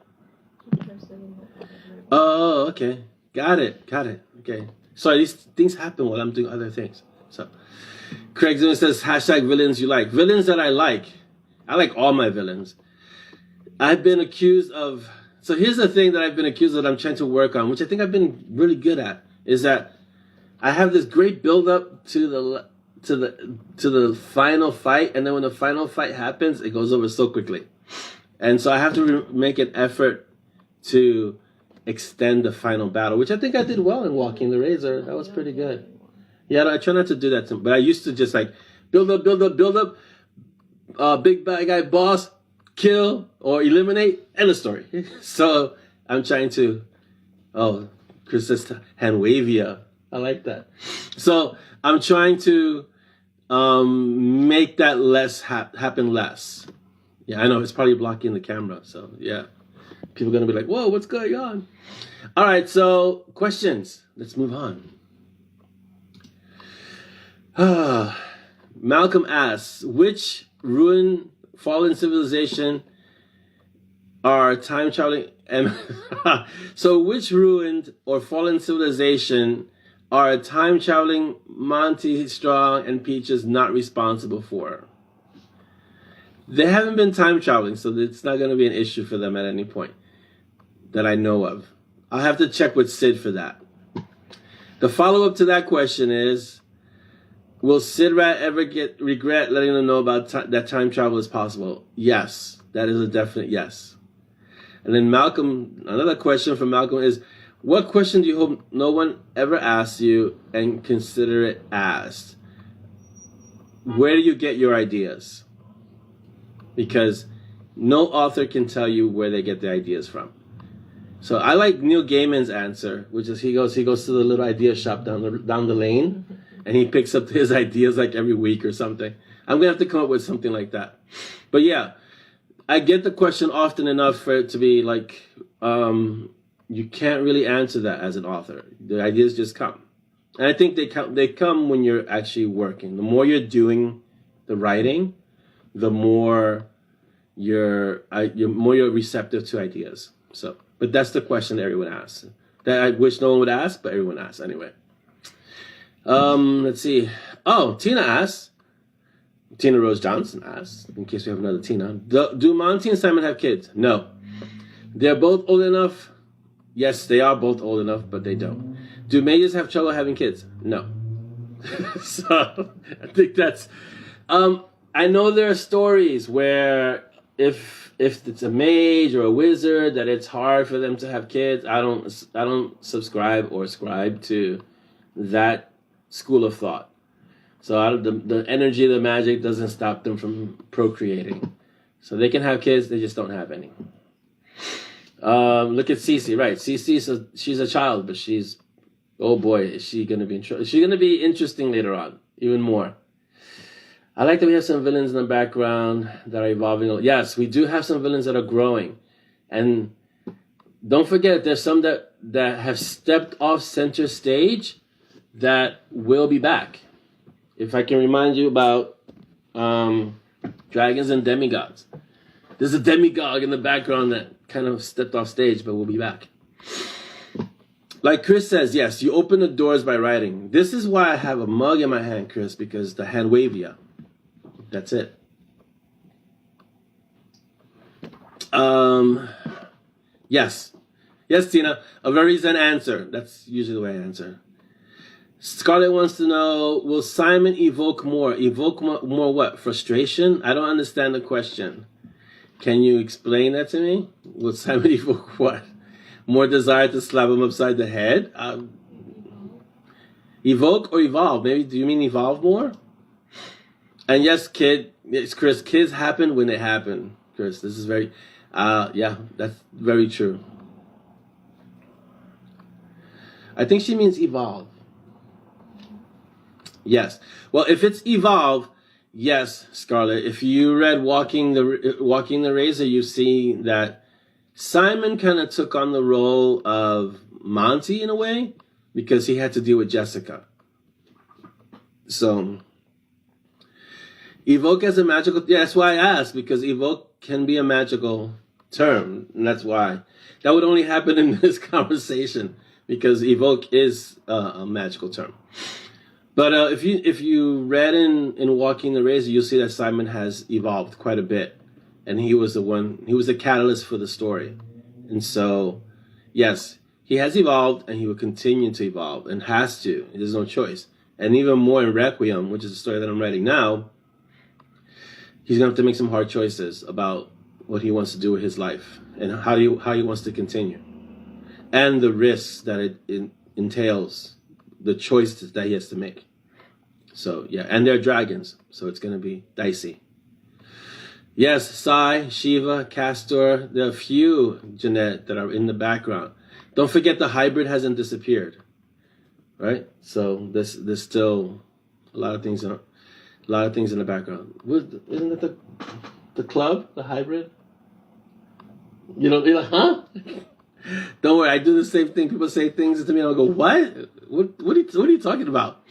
Oh, okay. Got it. Okay. Sorry, these things happen while I'm doing other things. So, Craig Zimmer says, hashtag villains you like. Villains that I like. I like all my villains. I've been accused of... So here's the thing that I've been accused of that I'm trying to work on, which I think I've been really good at, is that I have this great build up to the final fight, and then when the final fight happens, it goes over so quickly, and so I have to make an effort to extend the final battle, which I think I did well in Walking the Razor. That was pretty good. Yeah, I try not to do that, but I used to just like build up, big bad guy boss, kill or eliminate, end of story. So I'm trying to, Chris says Handwavia. I like that. So I'm trying to make that happen less. Yeah, I know it's probably blocking the camera. So yeah, people are gonna be like, "Whoa, what's going on?" All right, so questions. Let's move on. Malcolm asks, which ruined fallen civilization are time traveling? So which ruined or fallen civilization are time traveling Monty Strong and Peaches not responsible for? They haven't been time traveling, so it's not going to be an issue for them at any point that I know of. I'll have to check with Sid for that. The follow-up to that question is, will Sid Rat ever regret letting them know about that time travel is possible? Yes, that is a definite yes. And then Malcolm, another question from Malcolm is, what question do you hope no one ever asks you and consider it asked? Where do you get your ideas? Because no author can tell you where they get the ideas from. So I like Neil Gaiman's answer, which is he goes to the little idea shop down the lane, and he picks up his ideas like every week or something. I'm gonna have to come up with something like that. But yeah, I get the question often enough for it to be like, you can't really answer that as an author. The ideas just come, and I think they come when you're actually working. The more you're doing the writing, the more you're receptive to ideas. So, but that's the question that everyone asks. That I wish no one would ask, but everyone asks anyway. Let's see. Oh, Tina asks. Tina Rose Johnson asks, in case we have another Tina. Do Monty and Simon have kids? No. They're both old enough. Yes, they are both old enough, but they don't. Do mages have trouble having kids? No. So I think that's. I know there are stories where if it's a mage or a wizard that it's hard for them to have kids. I don't subscribe or ascribe to that school of thought. So the energy of the magic doesn't stop them from procreating. So they can have kids, they just don't have any. Look at Cece, right? Cece, she's a child, but she's, oh boy, is she going to be she's going to be interesting later on, even more. I like that we have some villains in the background that are evolving. Yes, we do have some villains that are growing. And don't forget, there's some that have stepped off center stage that will be back. If I can remind you about dragons and demigods. There's a demigod in the background that kind of stepped off stage, but will be back. Like Chris says, yes, you open the doors by writing. This is why I have a mug in my hand, Chris, because the Handwavia. That's it. Yes. Yes, Tina. A very zen answer. That's usually the way I answer. Scarlett wants to know, will Simon evoke more? Evoke more what? Frustration? I don't understand the question. Can you explain that to me? Will Simon evoke what? More desire to slap him upside the head? Evoke or evolve? Maybe, do you mean evolve more? And yes, it's Chris, kids happen when they happen. Chris, this is very, yeah, that's very true. I think she means evolve. Yes. Well, if it's evolve, yes, Scarlett. If you read Walking the Razor, you see that Simon kind of took on the role of Monty in a way because he had to deal with Jessica. So, evoke as a magical... Yeah, that's why I asked, because evoke can be a magical term, and that's why. That would only happen in this conversation, because evoke is a magical term. But if you read in Walking the Razor, you'll see that Simon has evolved quite a bit, and he was the catalyst for the story. And so, yes, he has evolved and he will continue to evolve and has to. There's no choice. And even more in Requiem, which is the story that I'm writing now, he's going to have to make some hard choices about what he wants to do with his life and how he wants to continue. And the risks that it entails, the choices that he has to make. So, yeah, and they're dragons, so it's going to be dicey. Yes, Sai, Shiva, Castor, there are a few, Jeanette, that are in the background. Don't forget the hybrid hasn't disappeared, right? So there's still a lot of things in the background. Isn't it the club, the hybrid? You know, you're like, huh? Don't worry, I do the same thing. People say things to me, and I'll go, what? What are you talking about?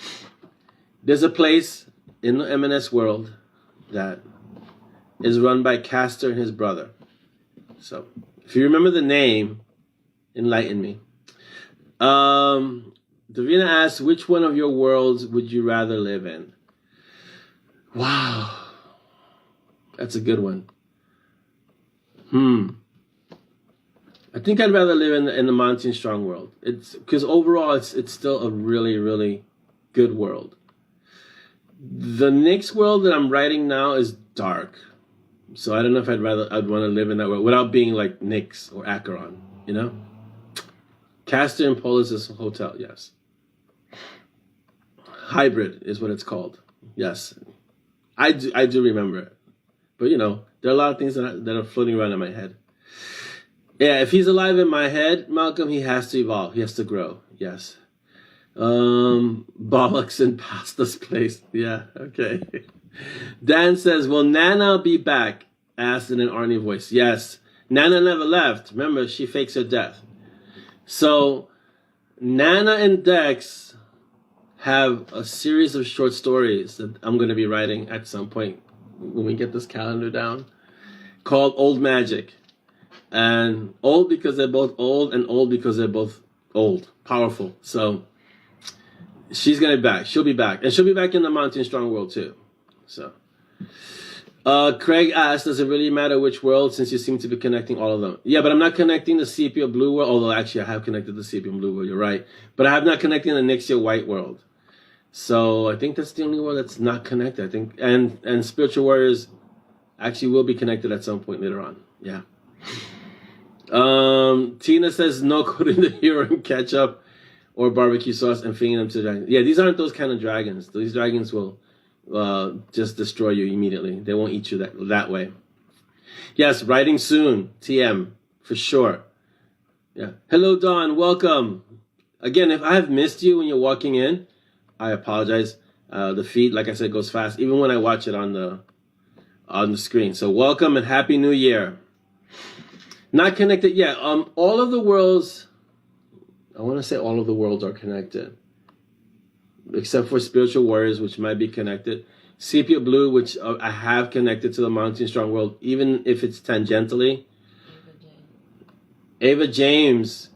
There's a place in the M&S world that is run by Castor and his brother. So, if you remember the name, enlighten me. Davina asks, which one of your worlds would you rather live in? Wow. That's a good one. I think I'd rather live in the Monty Strong world. It's because overall it's still a really, really good world. The next world that I'm writing now is dark. So I don't know if I'd want to live in that world without being like Nyx or Acheron, you know? Castor and Polis' hotel, yes. Hybrid is what it's called. Yes. I do remember it. But you know, there are a lot of things that are floating around in my head. Yeah, if he's alive in my head, Malcolm, he has to evolve. He has to grow. Yes. Bollocks in Pasta's place. Yeah, okay. Dan says, will Nana be back? Asked in an Arnie voice. Yes. Nana never left. Remember, she fakes her death. So, Nana and Dex have a series of short stories that I'm going to be writing at some point when we get this calendar down, called Old Magic. And old because they're both old, and old because they're both old, powerful. So she's gonna be back. She'll be back, and she'll be back in the Monty Strong world too. So, Craig asked, "Does it really matter which world, since you seem to be connecting all of them?" Yeah, but I'm not connecting the sepia blue world. Although actually, I have connected the sepia blue world. You're right, but I have not connected the Nixia white world. So I think that's the only world that's not connected. I think, and spiritual warriors actually will be connected at some point later on. Yeah. Tina says no coating the hero in ketchup or barbecue sauce and feeding them to the dragons. Yeah, these aren't those kind of dragons. These dragons will just destroy you immediately. They won't eat you that way. Yes, writing soon. TM, for sure. Yeah. Hello, Dawn. Welcome. Again, if I have missed you when you're walking in, I apologize. The feed, like I said, goes fast, even when I watch it on the screen. So welcome and Happy New Year. Not connected, yeah. All of the worlds, I want to say all of the worlds are connected, except for spiritual warriors, which might be connected. Sepia blue, which I have connected to the Monty Strong world, even if it's tangentially. Ava James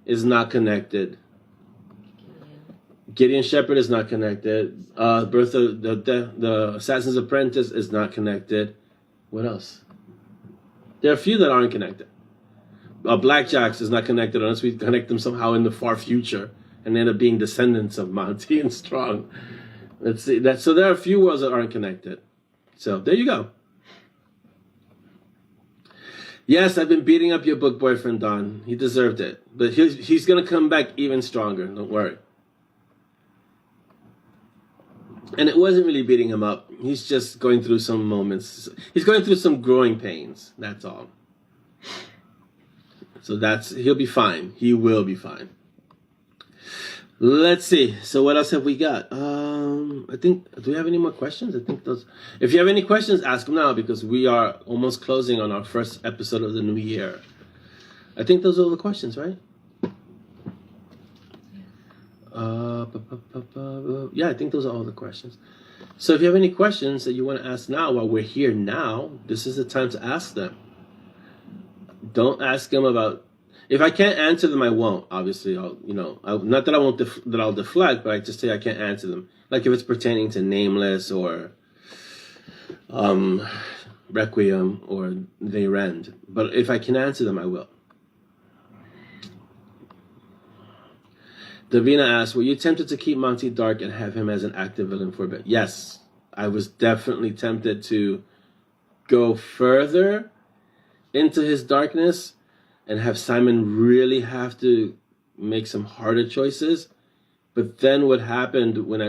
is not connected. Gideon Shepherd is not connected. Bertha, the Assassin's Apprentice is not connected. What else? There are a few that aren't connected. Blackjacks is not connected unless we connect them somehow in the far future and end up being descendants of Monty and Strong. Let's see that. So there are a few worlds that aren't connected. So there you go. Yes, I've been beating up your book boyfriend, Don. He deserved it, but he's gonna come back even stronger. Don't worry. And it wasn't really beating him up. He's just going through some moments. He's going through some growing pains. That's all. So he'll be fine. He will be fine. Let's see. So what else have we got? I think, do we have any more questions? I think those, if you have any questions, ask them now, because we are almost closing on our first episode of the new year. I think those are all the questions, right? Yeah, I think those are all the questions. So if you have any questions that you want to ask now while we're here now, this is the time to ask them. Don't ask them about, if I can't answer them, I won't. Obviously, not that I won't, that I'll deflect, but I just say I can't answer them. Like if it's pertaining to Nameless or Requiem or They Rend. But if I can answer them, I will. Davina asked, were you tempted to keep Monty dark and have him as an active villain for a bit? Yes, I was definitely tempted to go further into his darkness and have Simon really have to make some harder choices. But then what happened when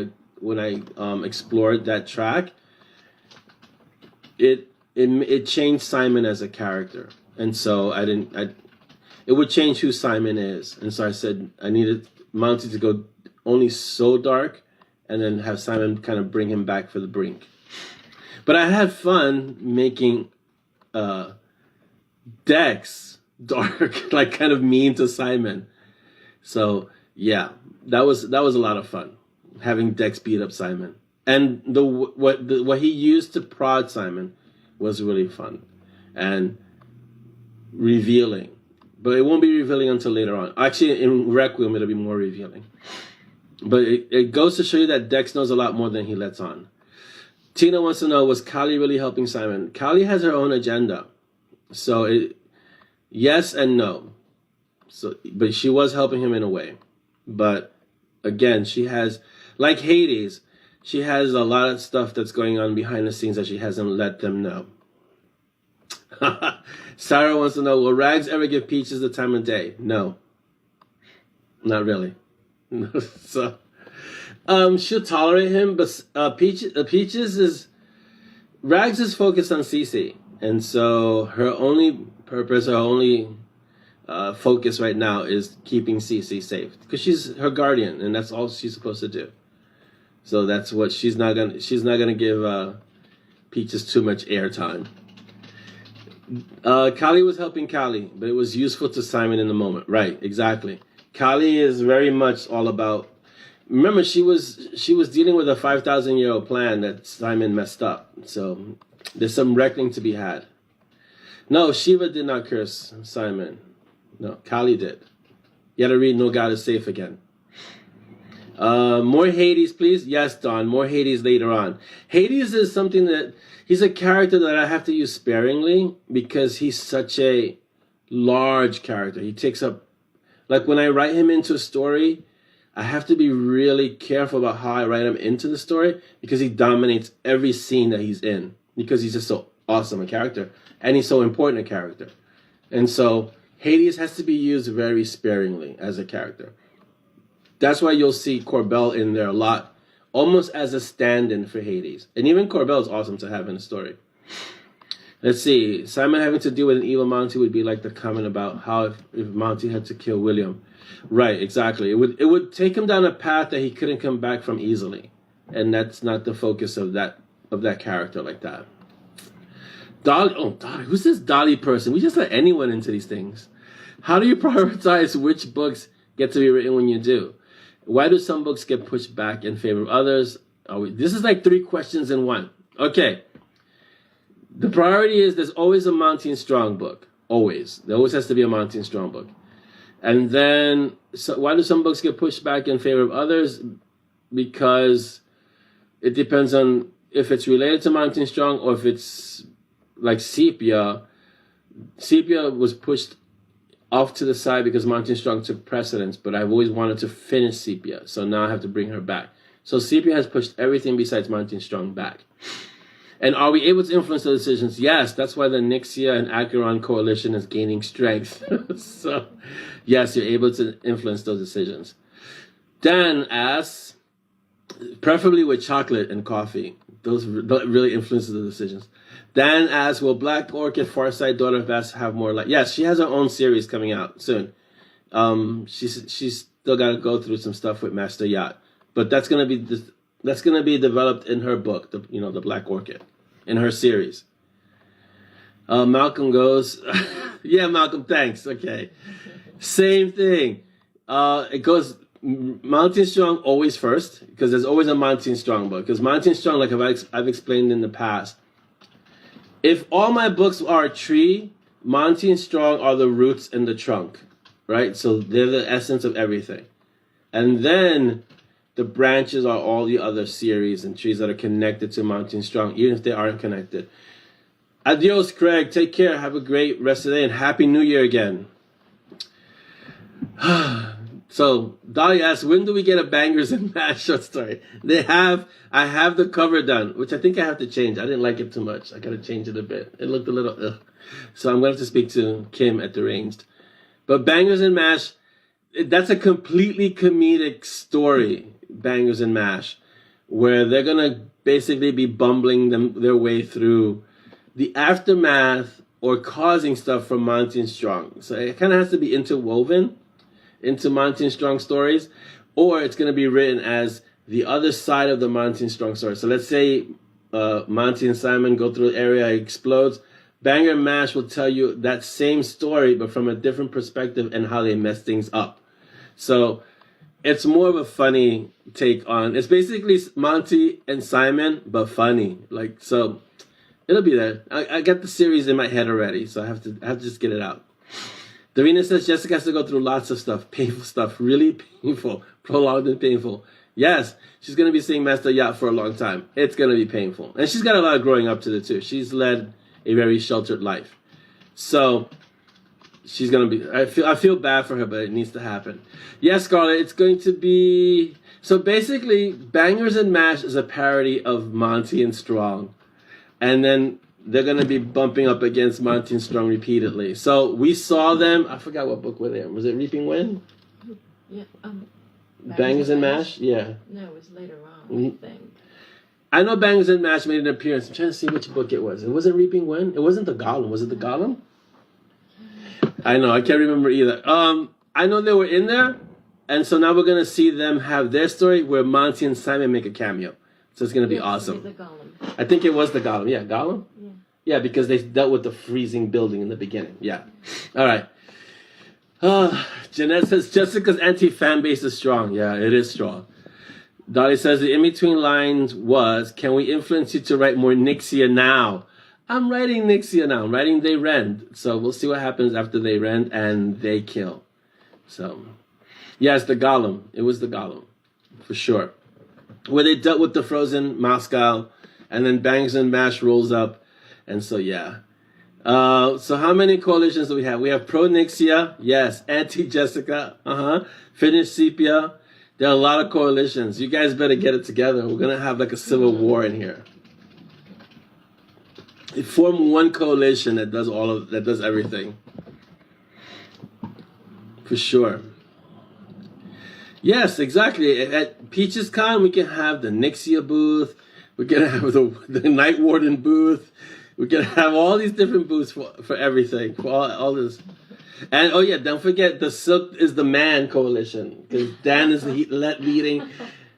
I explored that track, it changed Simon as a character. And so it would change who Simon is. And so I said I needed Monty to go only so dark and then have Simon kind of bring him back for the brink. But I had fun making Dex dark, like kind of mean to Simon. So yeah, that was a lot of fun, having Dex beat up Simon. And what he used to prod Simon was really fun and revealing. But it won't be revealing until later on. Actually, in Requiem, it'll be more revealing. But it goes to show you that Dex knows a lot more than he lets on. Tina wants to know, was Kali really helping Simon? Kali has her own agenda. So yes and no. But she was helping him in a way. But again, she has, like Hades, she has a lot of stuff that's going on behind the scenes that she hasn't let them know. Sarah wants to know, will Rags ever give Peaches the time of day? No. Not really. So, she'll tolerate him, but Peaches is... Rags is focused on Cece. And so her only purpose, her only focus right now is keeping Cece safe. Because she's her guardian, and that's all she's supposed to do. So that's what she's not gonna give Peaches too much airtime. Kali was helping Kali, but it was useful to Simon in the moment. Right, exactly. Kali is very much all about... Remember, she was dealing with a 5,000-year-old plan that Simon messed up. So there's some reckoning to be had. No, Shiva did not curse Simon. No, Kali did. You gotta read No God is Safe again. More Hades, please. Yes, Don, more Hades later on. Hades is something that... He's a character that I have to use sparingly because he's such a large character. He takes up... Like, when I write him into a story, I have to be really careful about how I write him into the story because he dominates every scene that he's in because he's just so awesome a character and he's so important a character. And so Hades has to be used very sparingly as a character. That's why you'll see Corbell in there a lot, almost as a stand-in for Hades. And even Corbell is awesome to have in a story. Let's see. Simon having to deal with an evil Monty would be like the comment about how if Monty had to kill William. Right, exactly. It would take him down a path that he couldn't come back from easily. And that's not the focus of that character like that. Dolly, oh, Dolly, who's this Dolly person? We just let anyone into these things. How do you prioritize which books get to be written when you do? Why do some books get pushed back in favor of others? This is like 3 questions in one. Okay. The priority is there's always a Monty Strong book. Always. There always has to be a Monty Strong book. And then, why do some books get pushed back in favor of others? Because it depends on if it's related to Monty Strong or if it's like Sepia. Sepia was pushed off to the side because Monty Strong took precedence, but I've always wanted to finish Sepia, so now I have to bring her back. So Sepia has pushed everything besides Monty Strong back. And are we able to influence those decisions? Yes, that's why the Nixia and Acheron coalition is gaining strength. So, yes, you're able to influence those decisions. Dan asks, preferably with chocolate and coffee. Those really influences the decisions. Dan asks, will Black Orchid Farsight Daughter of Vast have more light? Yes, she has her own series coming out soon. She's still got to go through some stuff with Master Yacht, but that's gonna be developed in her book, the Black Orchid, in her series. Malcolm goes, yeah, Malcolm, thanks. Okay, same thing. It goes Monty Strong always first because there's always a Monty Strong book. Because Monty Strong, like I've explained in the past, if all my books are a tree, Monty Strong are the roots and the trunk, right? So they're the essence of everything. And then the branches are all the other series and trees that are connected to Monty Strong, even if they aren't connected. Adios, Craig. Take care. Have a great rest of the day and Happy New Year again. So Dolly asks, when do we get a Bangers and Mash short story? I have the cover done, which I think I have to change. I didn't like it too much. I gotta change it a bit. It looked a little ugh. So I'm going to have to speak to Kim at Deranged. But Bangers and Mash, that's a completely comedic story, Bangers and Mash, where they're gonna basically be bumbling their way through the aftermath or causing stuff from Monty and Strong. So it kind of has to be interwoven into Monty and Strong stories, or it's going to be written as the other side of the Monty and Strong story. So let's say Monty and Simon go through an area, it explodes. Banger and Mash will tell you that same story, but from a different perspective and how they mess things up. So it's more of a funny take on. It's basically Monty and Simon, but funny. Like, so it'll be there. I got the series in my head already, so I have to just get it out. Davina says Jessica has to go through lots of stuff, painful stuff, really painful, prolonged and painful. Yes, she's going to be seeing Master Yacht for a long time. It's going to be painful. And she's got a lot of growing up to do too. She's led a very sheltered life. So she's going to be, I feel bad for her, but it needs to happen. Yes, Scarlett, it's going to be, so basically Bangers and Mash is a parody of Monty and Strong. And then they're going to be bumping up against Monty and Strong repeatedly. So we saw them, I forgot what book were they in. Was it Reaping Wind? Yeah. Bangers and Mash? Yeah. No, it was later on, I think. I know Bangers and Mash made an appearance. I'm trying to see which book it was. It wasn't Reaping Wind? It wasn't the Golem. Was it the Golem? I know. I can't remember either. I know they were in there. And so now we're going to see them have their story where Monty and Simon make a cameo. So it's going to be awesome. The Golem. I think it was the Golem. Yeah, Golem? Yeah. Yeah, because they dealt with the freezing building in the beginning. Yeah. All right. Jeanette says, Jessica's anti-fan base is strong. Yeah, it is strong. Dolly says, the in-between lines was, can we influence you to write more Nixia now? I'm writing Nixia now. I'm writing They Rend. So we'll see what happens after They Rend and They Kill. So, yes, the Golem. It was the Golem, for sure. Where they dealt with the frozen Moscow, and then Bangs and Mash rolls up. And so, yeah. So how many coalitions do we have? We have pro-Nixia, yes. Anti-Jessica, Finish Sepia. There are a lot of coalitions. You guys better get it together. We're going to have like a civil war in here. They form one coalition that does everything. For sure. Yes, exactly. At Peaches Con, we can have the Nixia booth. We can have the Night Warden booth. We can have all these different booths for everything, for all this. And, oh yeah, don't forget the Silk is the Man coalition, because Dan is leading.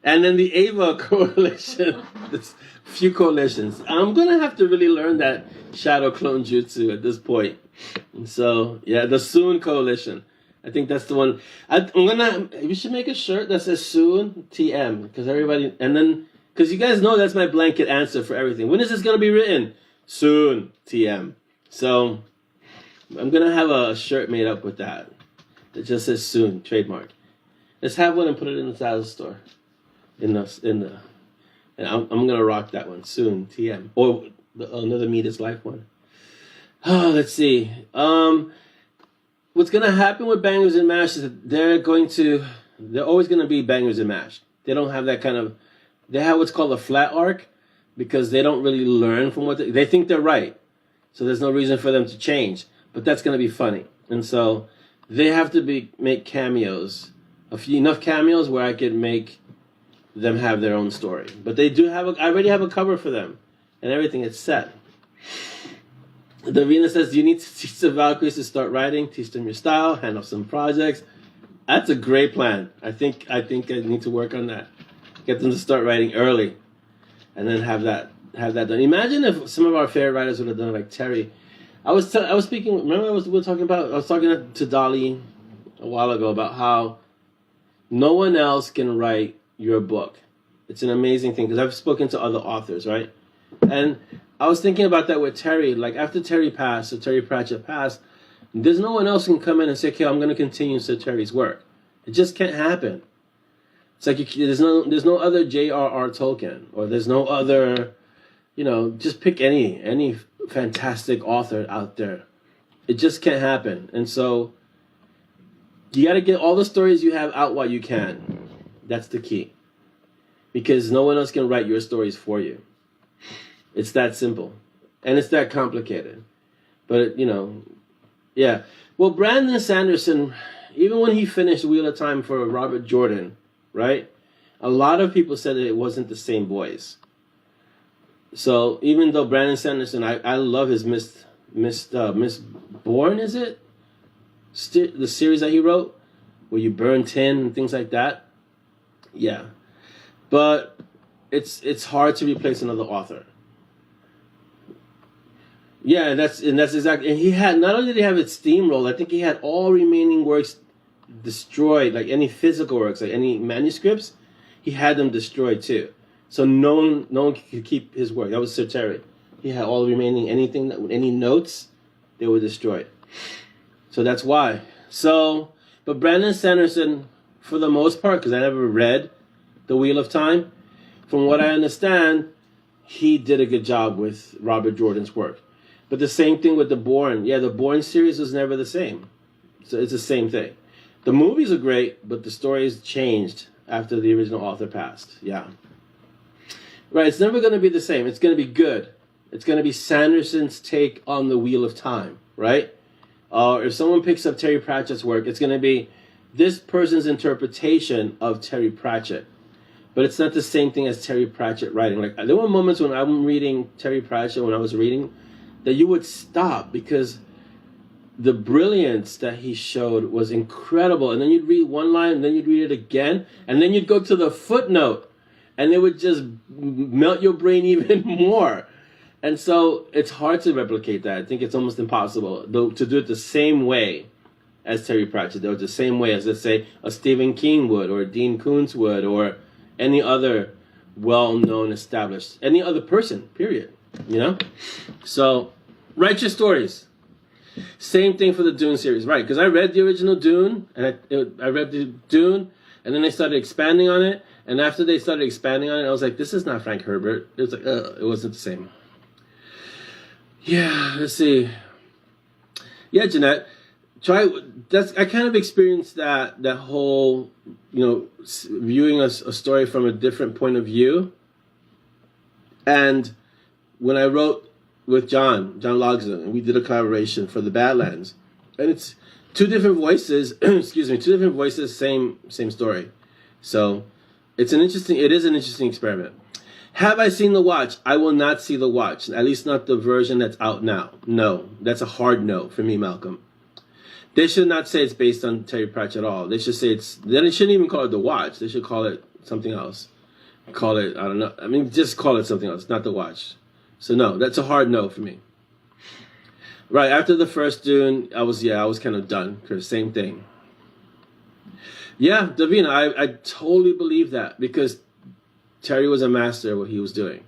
And then the Ava coalition. There's a few coalitions. I'm going to have to really learn that Shadow Clone Jutsu at this point. And so, yeah, the Soon coalition. I think that's the one. We should make a shirt that says Soon TM, because everybody, and then, because you guys know that's my blanket answer for everything. When is this going to be written? Soon TM. So I'm going to have a shirt made up with that. That just says Soon, trademark. Let's have one and put it in the ZAZZLE store. And I'm going to rock that one, Soon TM. Or another Me This Life one. Oh, let's see. What's going to happen with Bangers and Mash is that they're always going to be Bangers and Mash. They don't have that kind of, they have what's called a flat arc because they don't really learn from what they think they're right. So there's no reason for them to change. But that's going to be funny. And so they have to make cameos, enough cameos where I could make them have their own story. But they do have I already have a cover for them and everything is set. Davina says, you need to teach the Valkyries to start writing, teach them your style, handle some projects. That's a great plan. I think I need to work on that. Get them to start writing early and then have that done. Imagine if some of our favorite writers would have done it like Terry. I was speaking, remember I was talking to Dolly a while ago about how no one else can write your book. It's an amazing thing because I've spoken to other authors, right? And I was thinking about that with Terry. Like after Terry passed, so Terry Pratchett passed, there's no one else who can come in and say, okay, I'm going to continue Sir Terry's work. It just can't happen. It's like there's no other J.R.R. Tolkien, or there's no other, just pick any fantastic author out there. It just can't happen. And so You got to get all the stories you have out while you can. That's the key. Because no one else can write your stories for you. It's that simple. And it's that complicated. But, you know, yeah. Well, Brandon Sanderson, even when he finished Wheel of Time for Robert Jordan, right? A lot of people said that it wasn't the same voice. So even though Brandon Sanderson, I love his Miss Bourne, is it? The series that he wrote, where you burn tin and things like that. Yeah. But it's hard to replace another author. Yeah, that's exactly. And he had, not only did he have it steamrolled, I think he had all remaining works destroyed, like any physical works, like any manuscripts, he had them destroyed too. So no one could keep his work. That was Sir Terry. He had all remaining any notes, they were destroyed. So that's why. So, but Brandon Sanderson, for the most part, because I never read The Wheel of Time, from what I understand, he did a good job with Robert Jordan's work. But the same thing with the Bourne. Yeah, the Bourne series was never the same. So it's the same thing. The movies are great, but the stories changed after the original author passed. Yeah. Right, it's never going to be the same. It's going to be good. It's going to be Sanderson's take on the Wheel of Time, right? If someone picks up Terry Pratchett's work, it's going to be this person's interpretation of Terry Pratchett. But it's not the same thing as Terry Pratchett writing. Like, there were moments when I'm reading Terry Pratchett, when I was reading, that you would stop because the brilliance that he showed was incredible. And then you'd read one line, and then you'd read it again, and then you'd go to the footnote, and it would just melt your brain even more. And so it's hard to replicate that. I think it's almost impossible to do it the same way as Terry Pratchett, or the same way as, let's say, a Stephen King would, or a Dean Koontz would, or any other well-known, established, any other person, period. You know? So, write your stories. Same thing for the Dune series, right? Because I read the original Dune, and I read the Dune, and then they started expanding on it, and after they started expanding on it, I was like, this is not Frank Herbert. It was like, it wasn't the same. Yeah, let's see. Yeah, Jeanette, I kind of experienced that whole, viewing a story from a different point of view. And when I wrote with John Logsdon, and we did a collaboration for the Badlands, and it's two different voices, excuse me, two different voices, same story. So it is an interesting experiment. Have I seen The Watch? I will not see The Watch, at least not the version that's out now. No, that's a hard no for me, Malcolm. They should not say it's based on Terry Pratchett at all. They should say then they shouldn't even call it The Watch. They should call it something else. Call it, I don't know. I mean, just call it something else, not The Watch. So no, that's a hard no for me. Right, after the first Dune, I was kind of done. Cause same thing. Yeah, Davina, I totally believe that, because Terry was a master at what he was doing.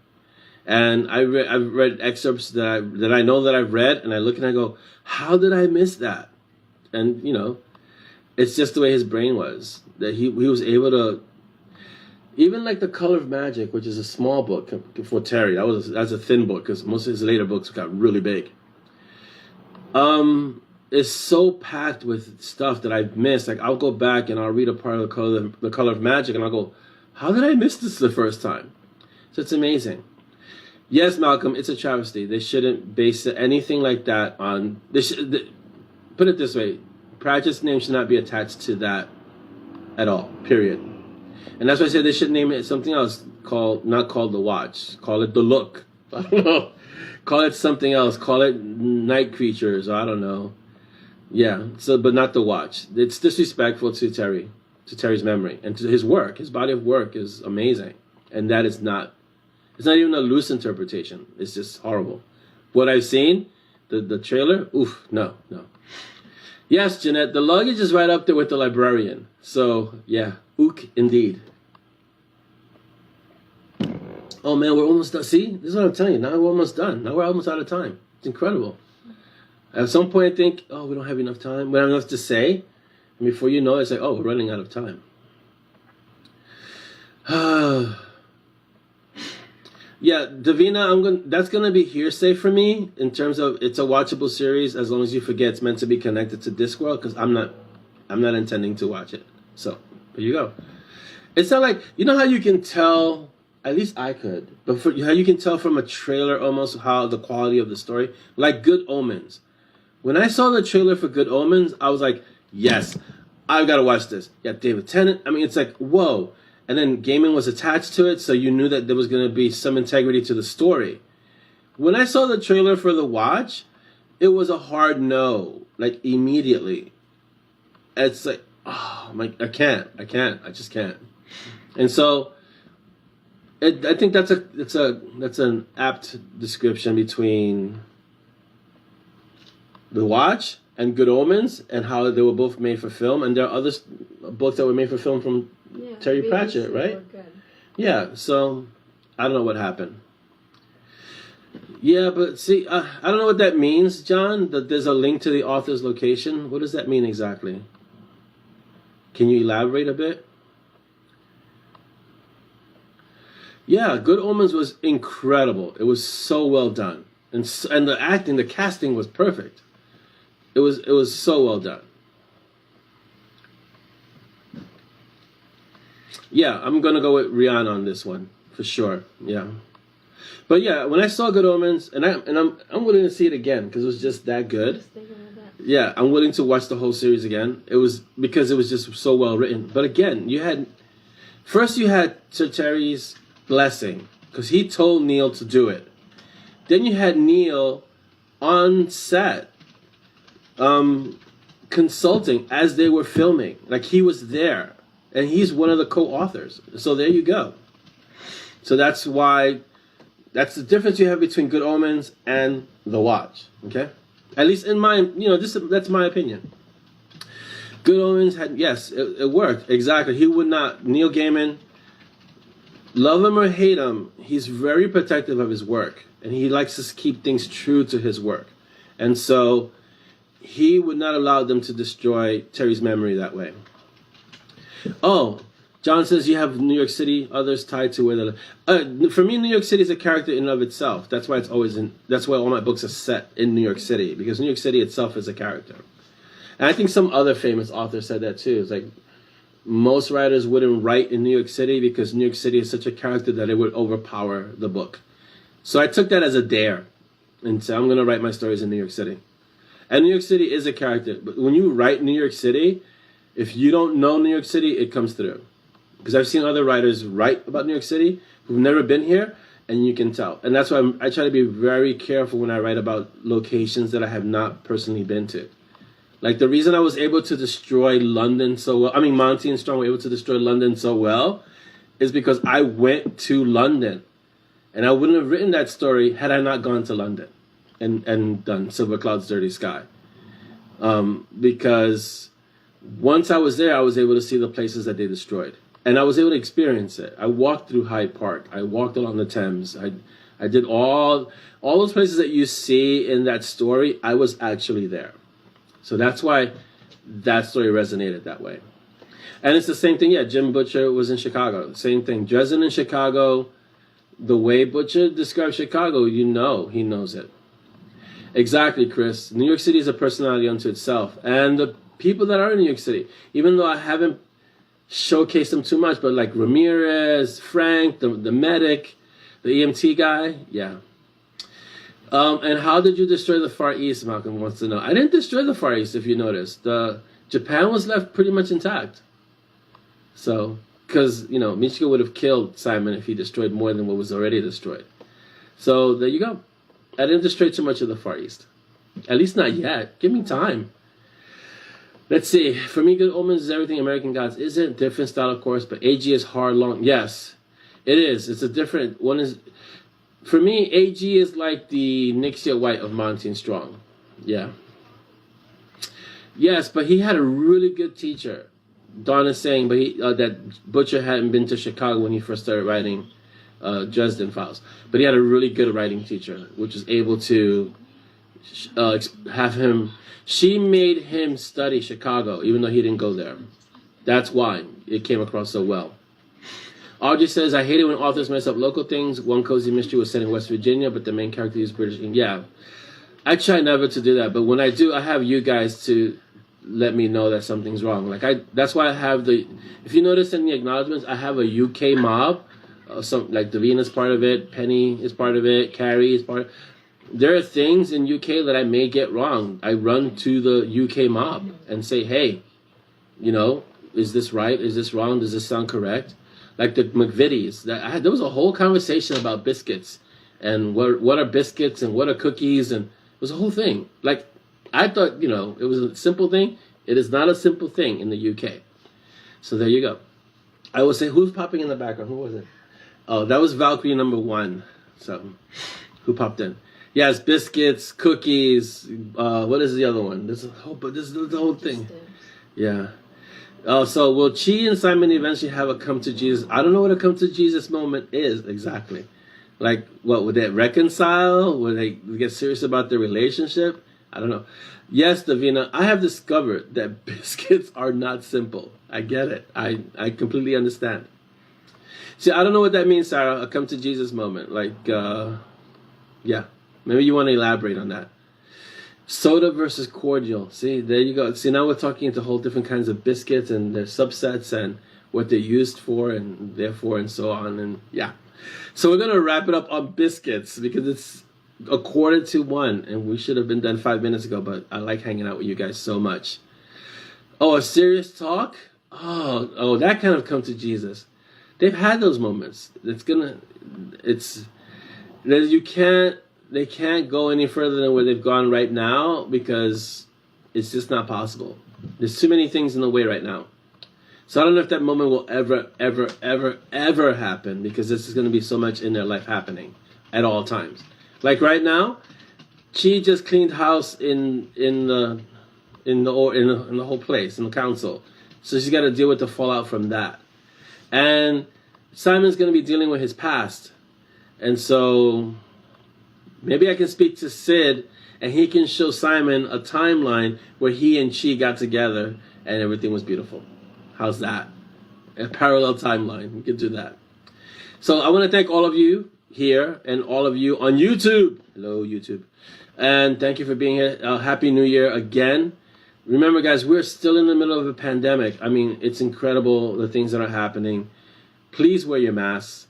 And I've read excerpts that I know that I've read, and I look and I go, how did I miss that? And, it's just the way his brain was. That he was able to, even like The Color of Magic, which is a small book for Terry. That's a thin book, because most of his later books got really big. It's so packed with stuff that I've missed. Like, I'll go back and I'll read a part of The Color of Magic, and I'll go, how did I miss this the first time? So it's amazing. Yes, Malcolm, it's a travesty. They shouldn't base anything like that on... put it this way. Pratchett's name should not be attached to that at all, period. And that's why I said they should name it something else, not called The Watch. Call it The Look. I don't know. Call it something else. Call it Night Creatures, or I don't know. Yeah, but not The Watch. It's disrespectful to Terry's memory, and to his work. His body of work is amazing. And that is not, it's not even a loose interpretation. It's just horrible. What I've seen, the trailer, oof, no. Yes, Jeanette, the luggage is right up there with the librarian. So, yeah, ook indeed. Oh man, we're almost done. See, this is what I'm telling you. Now we're almost done. Now we're almost out of time. It's incredible. At some point I think, we don't have enough time. We don't have enough to say. And before you know it, it's like, we're running out of time. Yeah, Davina, that's gonna be hearsay for me in terms of it's a watchable series as long as you forget it's meant to be connected to Discworld, because I'm not I'm not intending to watch it. So there you go. It's not like, you know how you can tell, at least I could, but how you can tell from a trailer almost how the quality of the story, like Good Omens. When I saw the trailer for Good Omens, I was like, yes, I've got to watch this. Yeah, David Tennant. I mean, it's like, whoa. And then gaming was attached to it, so you knew that there was going to be some integrity to the story. When I saw the trailer for The Watch, it was a hard no, like immediately. It's like, oh, I just can't. And so, I think that's an apt description between The Watch and Good Omens, and how they were both made for film. And there are other books that were made for film from Terry Pratchett, right? Yeah. So I don't know what happened. Yeah, but see, I don't know what that means, John. That there's a link to the author's location. What does that mean exactly? Can you elaborate a bit? Yeah, Good Omens was incredible. It was so well done, and the acting, the casting was perfect. It was so well done. Yeah, I'm gonna go with Rihanna on this one for sure. Yeah, but yeah, when I saw Good Omens, and I'm willing to see it again because it was just that good. Yeah, I'm willing to watch the whole series again. It was because it was just so well written. But again, you had Sir Terry's blessing because he told Neil to do it. Then you had Neil on set, consulting as they were filming. Like he was there, and he's one of the co-authors. So there you go. So that's the difference you have between Good Omens and The Watch. Okay. At least in my, that's my opinion. Good Omens it worked. Exactly. He would not, Neil Gaiman, love him or hate him, he's very protective of his work. And he likes to keep things true to his work. And so he would not allow them to destroy Terry's memory that way. Oh, John says you have New York City, others tied to where they for me, New York City is a character in and of itself. That's why that's why all my books are set in New York City, because New York City itself is a character. And I think some other famous author said that too. It's like most writers wouldn't write in New York City because New York City is such a character that it would overpower the book. So I took that as a dare and said, I'm going to write my stories in New York City. And New York City is a character. But when you write New York City, if you don't know New York City, it comes through. Because I've seen other writers write about New York City who've never been here, and you can tell. And that's why I try to be very careful when I write about locations that I have not personally been to. Like the reason I was able to destroy London so well, Monty and Strong were able to destroy London so well, is because I went to London. And I wouldn't have written that story had I not gone to London and done Silver Cloud's Dirty Sky. Because once I was there, I was able to see the places that they destroyed. And I was able to experience it. I walked through Hyde Park. I walked along the Thames. I did all those places that you see in that story. I was actually there. So that's why that story resonated that way. And it's the same thing. Yeah, Jim Butcher was in Chicago. Same thing. Dresden in Chicago. The way Butcher describes Chicago, he knows it. Exactly, Chris. New York City is a personality unto itself. And the people that are in New York City, even though I haven't showcased them too much, but like Ramirez, Frank, the medic, the EMT guy, yeah. And how did you destroy the Far East, Malcolm wants to know. I didn't destroy the Far East, if you noticed. Japan was left pretty much intact. So, because, Michiko would have killed Simon if he destroyed more than what was already destroyed. So, there you go. I didn't destroy too much of the Far East. At least not yet. Give me time. Let's see. For me, Good Omens is everything American Gods isn't. Different style, of course, but AG is hard, long. Yes, it is. It's a different one. For me, AG is like the Nixia White of Monty Strong. Yeah. Yes, but he had a really good teacher. Dawn is saying, but that Butcher hadn't been to Chicago when he first started writing Dresden Files. But he had a really good writing teacher, which was able to have him. She made him study Chicago, even though he didn't go there. That's why it came across so well. Audrey says, I hate it when authors mess up local things. One Cozy Mystery was set in West Virginia, but the main character is British. Yeah, I try never to do that. But when I do, I have you guys to let me know that something's wrong. That's why I have if you notice in the acknowledgements, I have a UK mob. Like Davina's part of it, Penny is part of it, Carrie is part of it. There are things in UK that I may get wrong. I run to the UK mob and say, hey, is this right? Is this wrong? Does this sound correct? Like the McVitie's. There was a whole conversation about biscuits and what are biscuits and what are cookies, and it was a whole thing. Like, I thought, it was a simple thing. It is not a simple thing in the UK. So there you go. I will say, who's popping in the background? Who was it? Oh, that was Valkyrie number 1. So, who popped in? Yes, biscuits, cookies. What is the other one? This is the whole thing. Yeah. So will Chi and Simon eventually have a come to Jesus? I don't know what a come to Jesus moment is exactly. Like, what, would they reconcile? Would they get serious about their relationship? I don't know. Yes, Davina, I have discovered that biscuits are not simple. I get it. I completely understand. See, I don't know what that means, Sarah, a come to Jesus moment. Like, yeah, maybe you want to elaborate on that. Soda versus cordial. See, there you go. See, now we're talking into whole different kinds of biscuits and their subsets and what they're used for and therefore and so on. And yeah. So we're going to wrap it up on biscuits because it's 1:45 and we should have been done 5 minutes ago, but I like hanging out with you guys so much. Oh, a serious talk? Oh, that kind of come to Jesus. They've had those moments. They can't go any further than where they've gone right now because it's just not possible. There's too many things in the way right now. So I don't know if that moment will ever happen because this is going to be so much in their life happening at all times. Like right now, Chi just cleaned house in the whole place, in the council. So she's got to deal with the fallout from that. And Simon's going to be dealing with his past. And so maybe I can speak to Sid and he can show Simon a timeline where he and Chi got together and everything was beautiful. How's that? A parallel timeline. We can do that. So I want to thank all of you here and all of you on YouTube. Hello, YouTube. And thank you for being here. Happy New Year again. Remember, guys, we're still in the middle of a pandemic. I mean, it's incredible the things that are happening. Please wear your masks.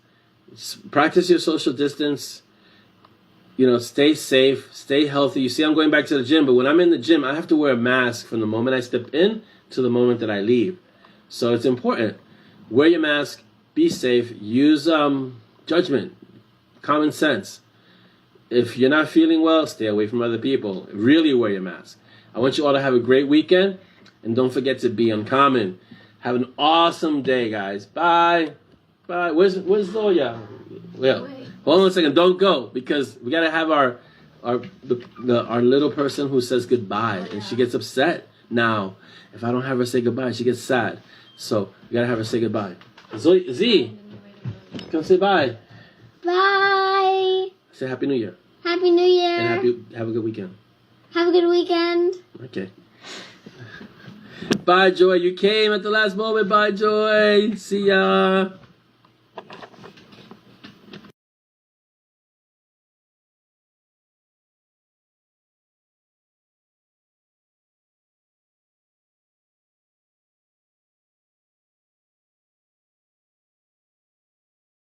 Practice your social distance. Stay safe. Stay healthy. You see, I'm going back to the gym, but when I'm in the gym, I have to wear a mask from the moment I step in to the moment that I leave. So it's important. Wear your mask. Be safe. Use judgment. Common sense. If you're not feeling well, stay away from other people. Really wear your mask. I want you all to have a great weekend. And don't forget to be uncommon. Have an awesome day, guys. Bye. Bye. Where's Zoya? Well, hold on a second. Don't go because we gotta have our little person who says goodbye, and she gets upset now. If I don't have her say goodbye, she gets sad. So we gotta have her say goodbye. Z, come say bye. Bye. Say Happy New Year. Happy New Year. And have a good weekend. Have a good weekend. Okay. Bye, Joy. You came at the last moment. Bye, Joy. See ya.